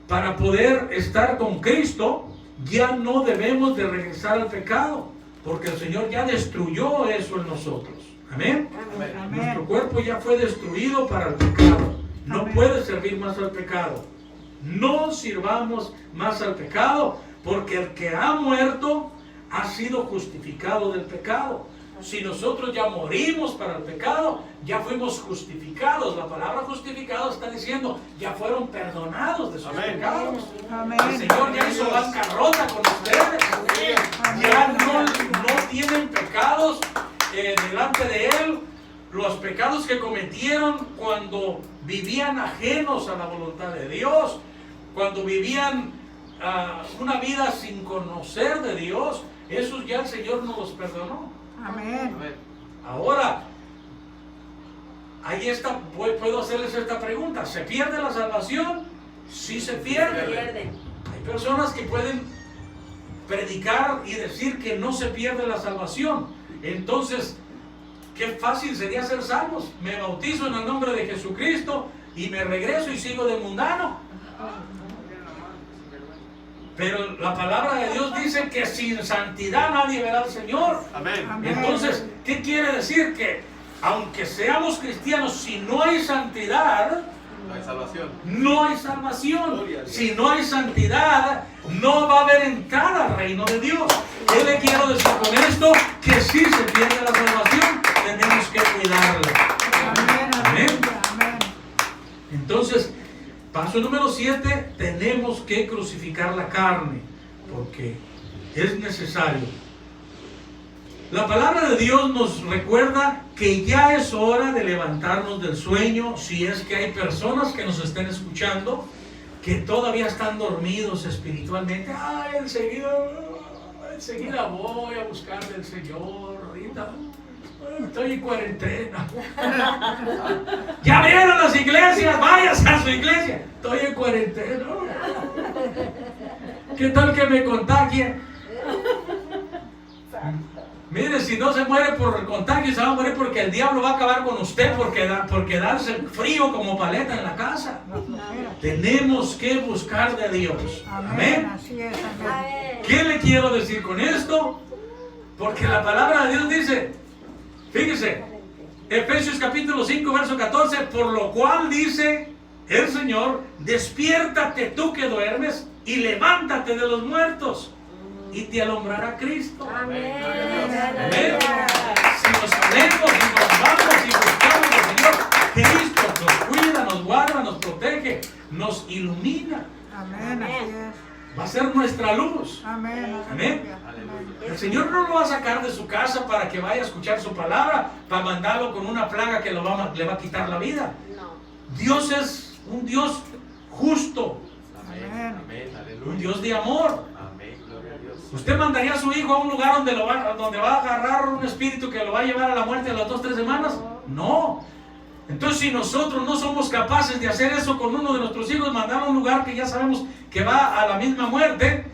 para poder estar con Cristo, ya no debemos de regresar al pecado, porque el Señor ya destruyó eso en nosotros. Amén. Amén. Nuestro cuerpo ya fue destruido para el pecado. No Amén. puede servir más al pecado. No sirvamos más al pecado, porque el que ha muerto ha sido justificado del pecado. Si nosotros ya morimos para el pecado, ya fuimos justificados. La palabra justificado está diciendo, ya fueron perdonados de sus pecados. Amén. El Señor ya hizo bancarrota con ustedes. Ya no tienen pecados delante de Él. Los pecados que cometieron cuando vivían ajenos a la voluntad de Dios, cuando vivían una vida sin conocer de Dios, esos ya el Señor nos los perdonó. Amén. Ahora, puedo hacerles esta pregunta: ¿se pierde la salvación? Sí se pierde. Hay personas que pueden predicar y decir que no se pierde la salvación. Entonces, qué fácil sería ser salvos. Me bautizo en el nombre de Jesucristo y me regreso y sigo de mundano. Pero la palabra de Dios dice que sin santidad nadie verá al Señor. Amén. Amén. Entonces, ¿qué quiere decir? Que aunque seamos cristianos, si no hay santidad, No hay salvación. no hay salvación. Gloria a Dios. Si no hay santidad, no va a haber entrada al reino de Dios. ¿Qué le quiero decir con esto? Que si se pierde la salvación, tenemos que cuidarla. Amén. Amén. Amén. Entonces, paso número 7, tenemos que crucificar la carne, porque es necesario. La palabra de Dios nos recuerda que ya es hora de levantarnos del sueño, si es que hay personas que nos estén escuchando que todavía están dormidos espiritualmente. Enseguida voy a buscar del Señor, ahorita estoy en cuarentena. Ya abrieron las iglesias, váyase a su iglesia. Estoy en cuarentena. ¿Qué tal que me contagie? Mire, si no se muere por el contagio, se va a morir porque el diablo va a acabar con usted por quedarse frío como paleta en la casa. Tenemos que buscar de Dios. Amén. Amén. Así es. Amén. ¿Qué le quiero decir con esto? Porque la palabra de Dios dice, fíjese, Efesios capítulo 5 verso 14, por lo cual dice el Señor: despiértate tú que duermes y levántate de los muertos y te alumbrará Cristo. Amén. Amén. Si nos ponemos y nos vamos y buscamos al Señor, Cristo nos cuida, nos guarda, nos protege, nos ilumina. Amén. Así es. Va a ser nuestra luz. Amén. Amén. Aleluya. El Señor no lo va a sacar de su casa para que vaya a escuchar su palabra, para mandarlo con una plaga que le va a quitar la vida. No. Dios es un Dios justo, Amén. Amén. Amén. un Aleluya. Dios de amor. Amén. Gloria a Dios. ¿Usted mandaría a su hijo a un lugar donde va a agarrar un espíritu que lo va a llevar a la muerte a las 2-3 semanas? No. Entonces, si nosotros no somos capaces de hacer eso con uno de nuestros hijos, mandarlo a un lugar que ya sabemos que va a la misma muerte,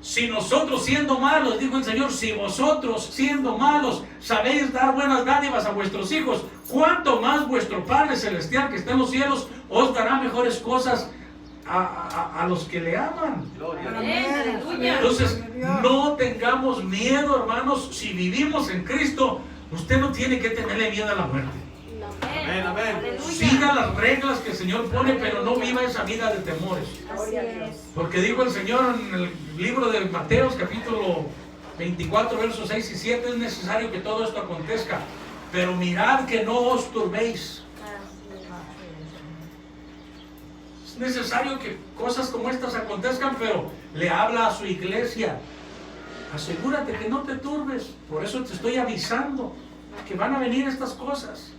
si nosotros siendo malos, dijo el Señor, si vosotros siendo malos sabéis dar buenas dádivas a vuestros hijos, ¿cuánto más vuestro Padre Celestial que está en los cielos os dará mejores cosas a los que le aman? Gloria a Dios. Amén. Aleluya. Entonces, no tengamos miedo, hermanos. Si vivimos en Cristo, usted no tiene que tenerle miedo a la muerte. Amén. Amén. Aleluya. Siga las reglas que el Señor pone, pero no viva esa vida de temores. Así es. Porque dijo el Señor en el libro de Mateos, capítulo 24, versos 6 y 7, es necesario que todo esto acontezca, pero mirad que no os turbéis. Es necesario que cosas como estas acontezcan, pero le habla a su iglesia. Asegúrate que no te turbes. Por eso te estoy avisando que van a venir estas cosas,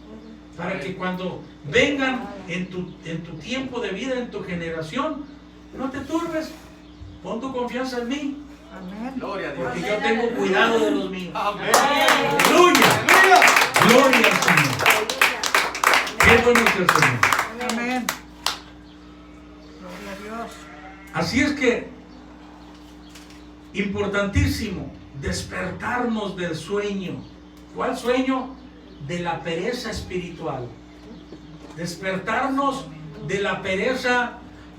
para que cuando vengan en tu tiempo de vida, en tu generación, no te turbes. Pon tu confianza en mí, Amén. Gloria a Dios. porque yo tengo cuidado de los míos. Amén. Aleluya. Gloria al Señor. Qué bueno es el Señor. Amén. Gloria a Dios. Así es que, importantísimo, despertarnos del sueño. ¿Cuál sueño? De la pereza espiritual. Despertarnos de la pereza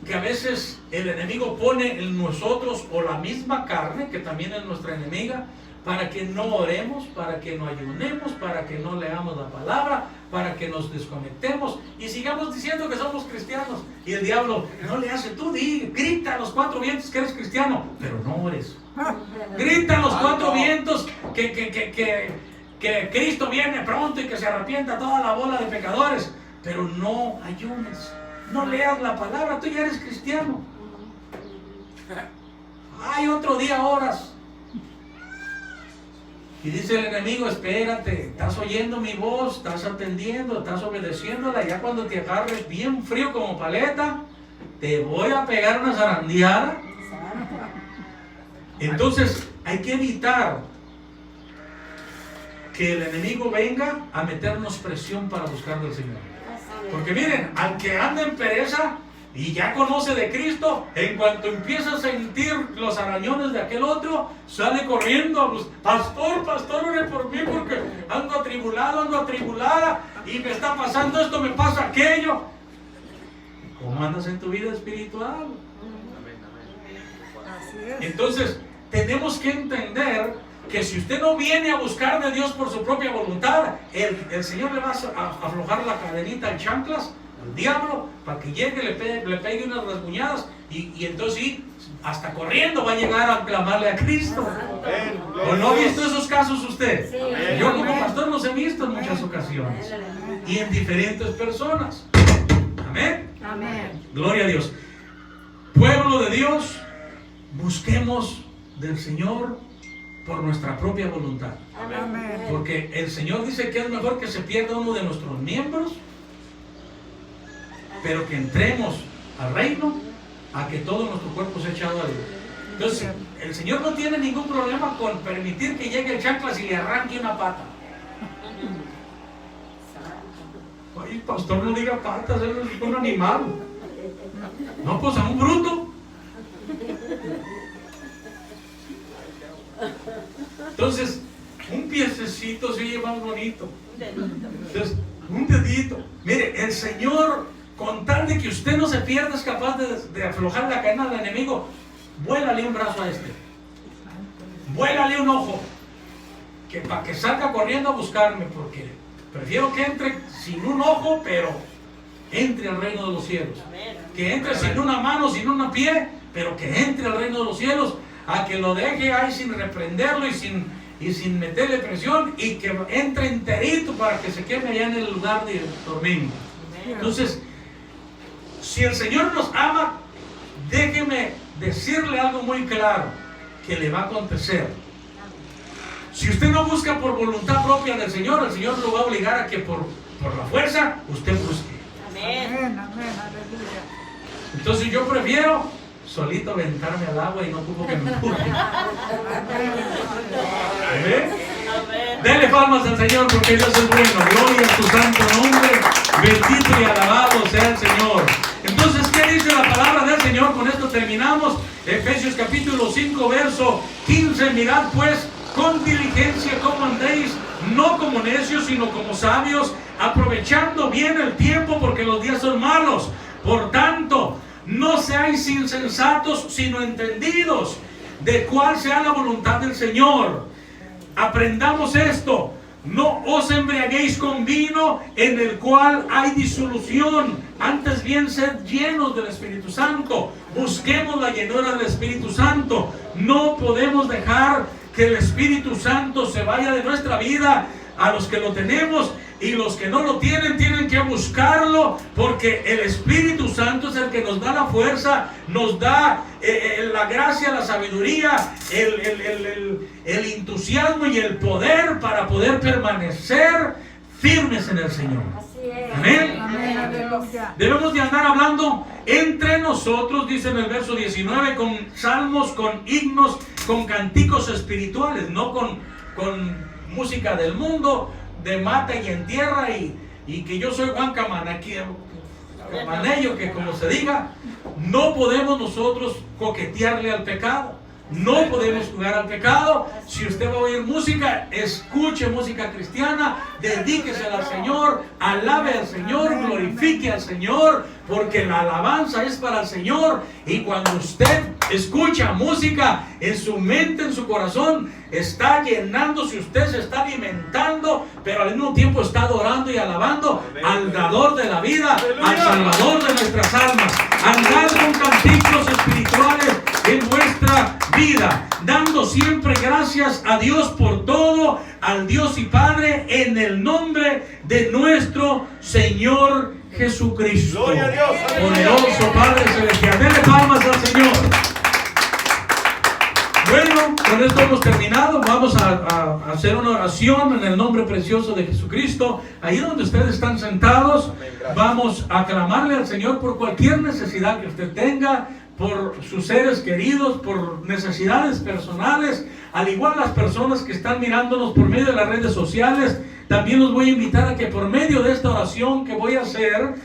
que a veces el enemigo pone en nosotros, o la misma carne, que también es nuestra enemiga, para que no oremos, para que no ayunemos, para que no leamos la palabra, para que nos desconectemos y sigamos diciendo que somos cristianos. Y el diablo no le hace, tú grita a los cuatro vientos que eres cristiano, pero no ores. Grita a los cuatro vientos que Cristo viene pronto y que se arrepienta toda la bola de pecadores, pero no ayunes, no leas la palabra, tú ya eres cristiano. Hay otro día oras. Y dice el enemigo, espérate, estás oyendo mi voz, estás atendiendo, estás obedeciéndola, ya cuando te agarres bien frío como paleta, te voy a pegar una zarandeada. Entonces hay que evitar que el enemigo venga a meternos presión para buscar del Señor. Porque miren, al que anda en pereza y ya conoce de Cristo, en cuanto empieza a sentir los arañones de aquel otro, sale corriendo a buscar, pastor, ore por mí porque ando atribulado, ando atribulada y me está pasando esto, me pasa aquello. ¿Cómo andas en tu vida espiritual? Así es. Entonces, tenemos que entender que si usted no viene a buscar de Dios por su propia voluntad, el Señor le va a aflojar la cadenita en chanclas al diablo para que llegue, le pegue unas rasguñadas y entonces sí, hasta corriendo va a llegar a clamarle a Cristo. ¿O no ha visto esos casos usted? Sí. Yo como pastor los he visto en muchas ocasiones y en diferentes personas. Amén. Amén. Gloria a Dios. Pueblo de Dios, busquemos del Señor por nuestra propia voluntad. Amén. Porque el Señor dice que es mejor que se pierda uno de nuestros miembros, pero que entremos al reino, a que todo nuestro cuerpo sea echado a Dios. Entonces, el Señor no tiene ningún problema con permitir que llegue el chanclas y le arranque una pata. Ay, pastor, no diga patas, es un animal. No, pues a un bruto. Entonces, un piececito se oye más bonito. Entonces, un dedito. Mire, el Señor, con tal de que usted no se pierda, es capaz de aflojar la cadena del enemigo. Vuélale un brazo a este. Vuélale un ojo. Que para que salga corriendo a buscarme, porque prefiero que entre sin un ojo, pero entre al reino de los cielos. Que entre sin una mano, sin un pie, pero que entre al reino de los cielos, a que lo deje ahí sin reprenderlo y sin meterle presión, y que entre enterito para que se quede allá en el lugar de tormento. Entonces, si el Señor nos ama, déjeme decirle algo muy claro que le va a acontecer. Si usted no busca por voluntad propia del Señor, el Señor lo va a obligar a que por la fuerza usted busque. Amén. Amén. Aleluya. Entonces yo prefiero solito aventarme al agua y no ocupo que me empuje. ¿Amén? Dele palmas al Señor porque Dios es bueno. Gloria a su santo nombre. Bendito y alabado sea el Señor. Entonces, ¿qué dice la palabra del Señor? Con esto terminamos. Efesios capítulo 5, verso 15. Mirad pues con diligencia cómo andéis, no como necios, sino como sabios, aprovechando bien el tiempo porque los días son malos. Por tanto, no seáis insensatos, sino entendidos de cuál sea la voluntad del Señor. Aprendamos esto: no os embriaguéis con vino en el cual hay disolución, antes bien sed llenos del Espíritu Santo. Busquemos la llenura del Espíritu Santo. No podemos dejar que el Espíritu Santo se vaya de nuestra vida. A los que lo tenemos y los que no lo tienen, tienen que buscarlo, porque el Espíritu Santo es el que nos da la fuerza, nos da la gracia, la sabiduría, el entusiasmo y el poder para poder permanecer firmes en el Señor. Así es. Amén. Amén, aleluya. Debemos de andar hablando entre nosotros, dice en el verso 19, con salmos, con himnos, con cánticos espirituales, no con música del mundo, de mata y en tierra, y que yo soy Juan Camanello, que como se diga, no podemos nosotros coquetearle al pecado. No podemos jugar al pecado. Si usted va a oír música, escuche música cristiana, dedíquesela al Señor, alabe al Señor, glorifique al Señor, porque la alabanza es para el Señor. Y cuando usted escucha música, en su mente, en su corazón, está llenándose, usted se está alimentando, pero al mismo tiempo está adorando y alabando al dador de la vida, al Salvador de nuestras almas. Andar con canticos espirituales en vuestra vida, dando siempre gracias a Dios por todo, al Dios y Padre, en el nombre de nuestro Señor Jesucristo. Gloria a Dios. Poderoso Padre Celestial. Denle palmas al Señor. Bueno, con esto hemos terminado. Vamos a hacer una oración en el nombre precioso de Jesucristo. Ahí donde ustedes están sentados, vamos a clamarle al Señor por cualquier necesidad que usted tenga, por sus seres queridos, por necesidades personales, al igual las personas que están mirándonos por medio de las redes sociales. También los voy a invitar a que por medio de esta oración que voy a hacer,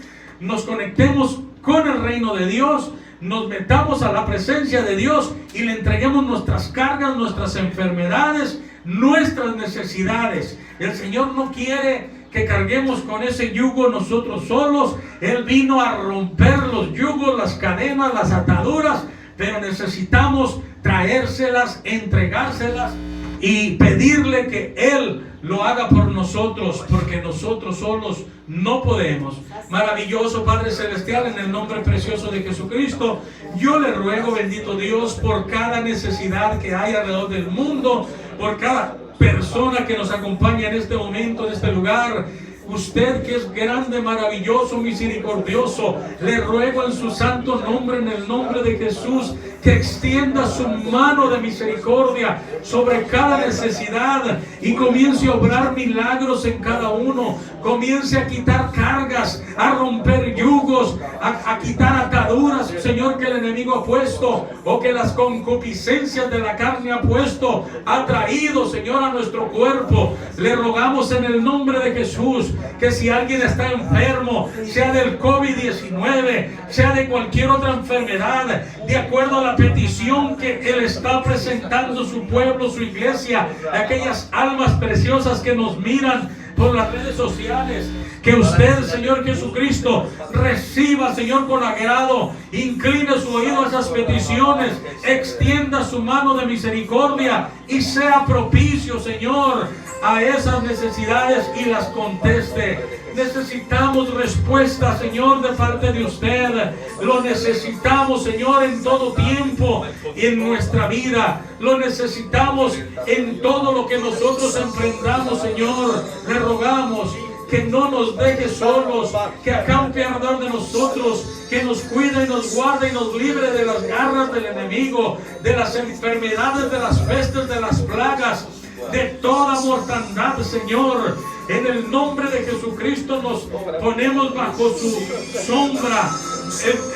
nos conectemos con el reino de Dios, nos metamos a la presencia de Dios y le entreguemos nuestras cargas, nuestras enfermedades, nuestras necesidades. El Señor no quiere que carguemos con ese yugo nosotros solos. Él vino a romper los yugos, las cadenas, las ataduras, pero necesitamos traérselas, entregárselas y pedirle que Él lo haga por nosotros, porque nosotros solos no podemos. Maravilloso Padre Celestial, en el nombre precioso de Jesucristo, yo le ruego, bendito Dios, por cada necesidad que hay alrededor del mundo, por cada persona que nos acompaña en este momento, en este lugar. Usted que es grande, maravilloso, misericordioso, le ruego en su santo nombre, en el nombre de Jesús, que extienda su mano de misericordia sobre cada necesidad y comience a obrar milagros en cada uno. Comience a quitar cargas, a romper yugos, a quitar ataduras, Señor, que el enemigo ha puesto, o que las concupiscencias de la carne ha puesto, ha traído, Señor, a nuestro cuerpo. Le rogamos en el nombre de Jesús que si alguien está enfermo, sea del COVID-19, sea de cualquier otra enfermedad, de acuerdo a la petición que Él está presentando, su pueblo, su iglesia, aquellas almas preciosas que nos miran por las redes sociales, que usted, Señor Jesucristo, reciba, Señor, con agrado, incline su oído a esas peticiones, extienda su mano de misericordia y sea propicio, Señor, a esas necesidades y las conteste. Necesitamos respuesta, Señor, de parte de usted. Lo necesitamos, Señor, en todo tiempo en nuestra vida. Lo necesitamos en todo lo que nosotros emprendamos, Señor. Le rogamos que no nos deje solos, que acampe alrededor de nosotros, que nos cuide y nos guarde y nos libre de las garras del enemigo, de las enfermedades, de las pestes, de las plagas, de toda mortandad, Señor. En el nombre de Jesucristo nos ponemos bajo su sombra,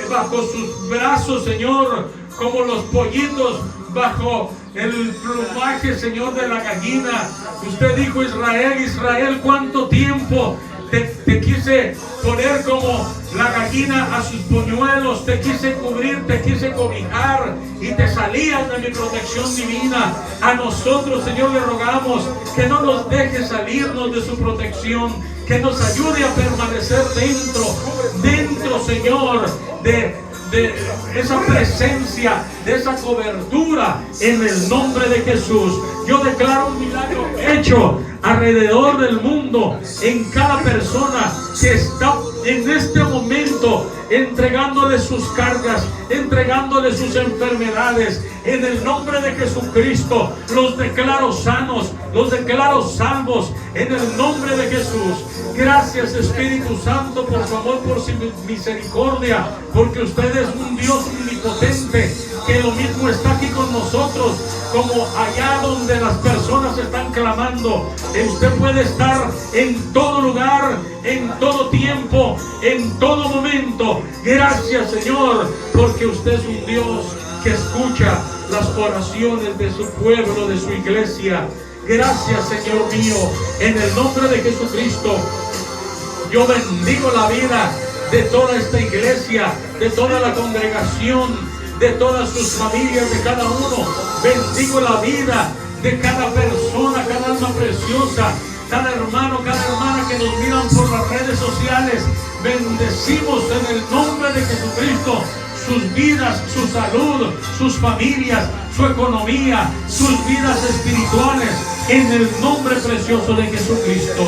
bajo sus brazos, Señor, como los pollitos bajo el plumaje, Señor, de la gallina. Usted dijo: Israel, Israel, ¿cuánto tiempo te quise poner como la gallina a sus polluelos? Te quise cubrir, te quise cobijar y te salías de mi protección divina. A nosotros, Señor, le rogamos que no nos deje salirnos de su protección, que nos ayude a permanecer dentro, Señor, de esa presencia, de esa cobertura, en el nombre de Jesús. Yo declaro un milagro hecho alrededor del mundo en cada persona que está en este momento, entregándole sus cargas, entregándole sus enfermedades. En el nombre de Jesucristo, los declaro sanos, los declaro salvos, en el nombre de Jesús. Gracias, Espíritu Santo, por su amor, por su misericordia, porque usted es un Dios omnipotente, que lo mismo está aquí con nosotros, como allá donde las personas están clamando. Usted puede estar en todo lugar, en todo tiempo, en todo momento. Gracias, Señor, porque usted es un Dios que escucha las oraciones de su pueblo, de su iglesia. Gracias, Señor mío, en el nombre de Jesucristo. Yo bendigo la vida de toda esta iglesia, de toda la congregación, de todas sus familias, de cada uno. Bendigo la vida de cada persona, cada alma preciosa, cada hermano, cada hermana que nos miran por las redes sociales. Bendecimos en el nombre de Jesucristo sus vidas, su salud, sus familias, su economía, sus vidas espirituales, en el nombre precioso de Jesucristo.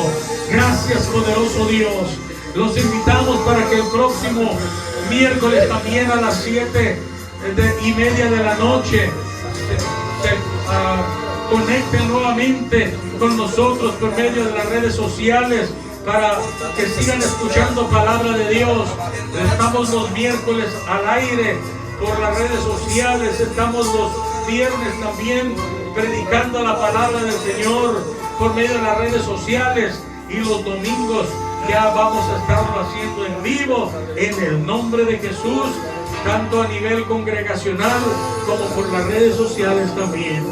Gracias, poderoso Dios. Los invitamos para que el próximo miércoles también a las 7:30 de la noche se conecten nuevamente con nosotros por medio de las redes sociales, para que sigan escuchando palabra de Dios. Estamos los miércoles al aire por las redes sociales, estamos los viernes también predicando la palabra del Señor por medio de las redes sociales, y los domingos ya vamos a estarlo haciendo en vivo en el nombre de Jesús, tanto a nivel congregacional como por las redes sociales también.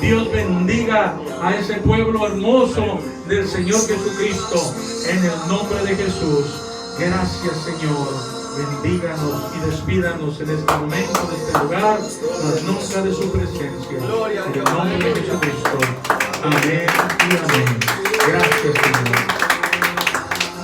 Dios bendiga a ese pueblo hermoso del Señor Jesucristo, en el nombre de Jesús. Gracias, Señor. Bendíganos y despídanos en este momento de este lugar, mas nunca de su presencia. En el nombre de Jesucristo. Amén y amén. Gracias, Señor.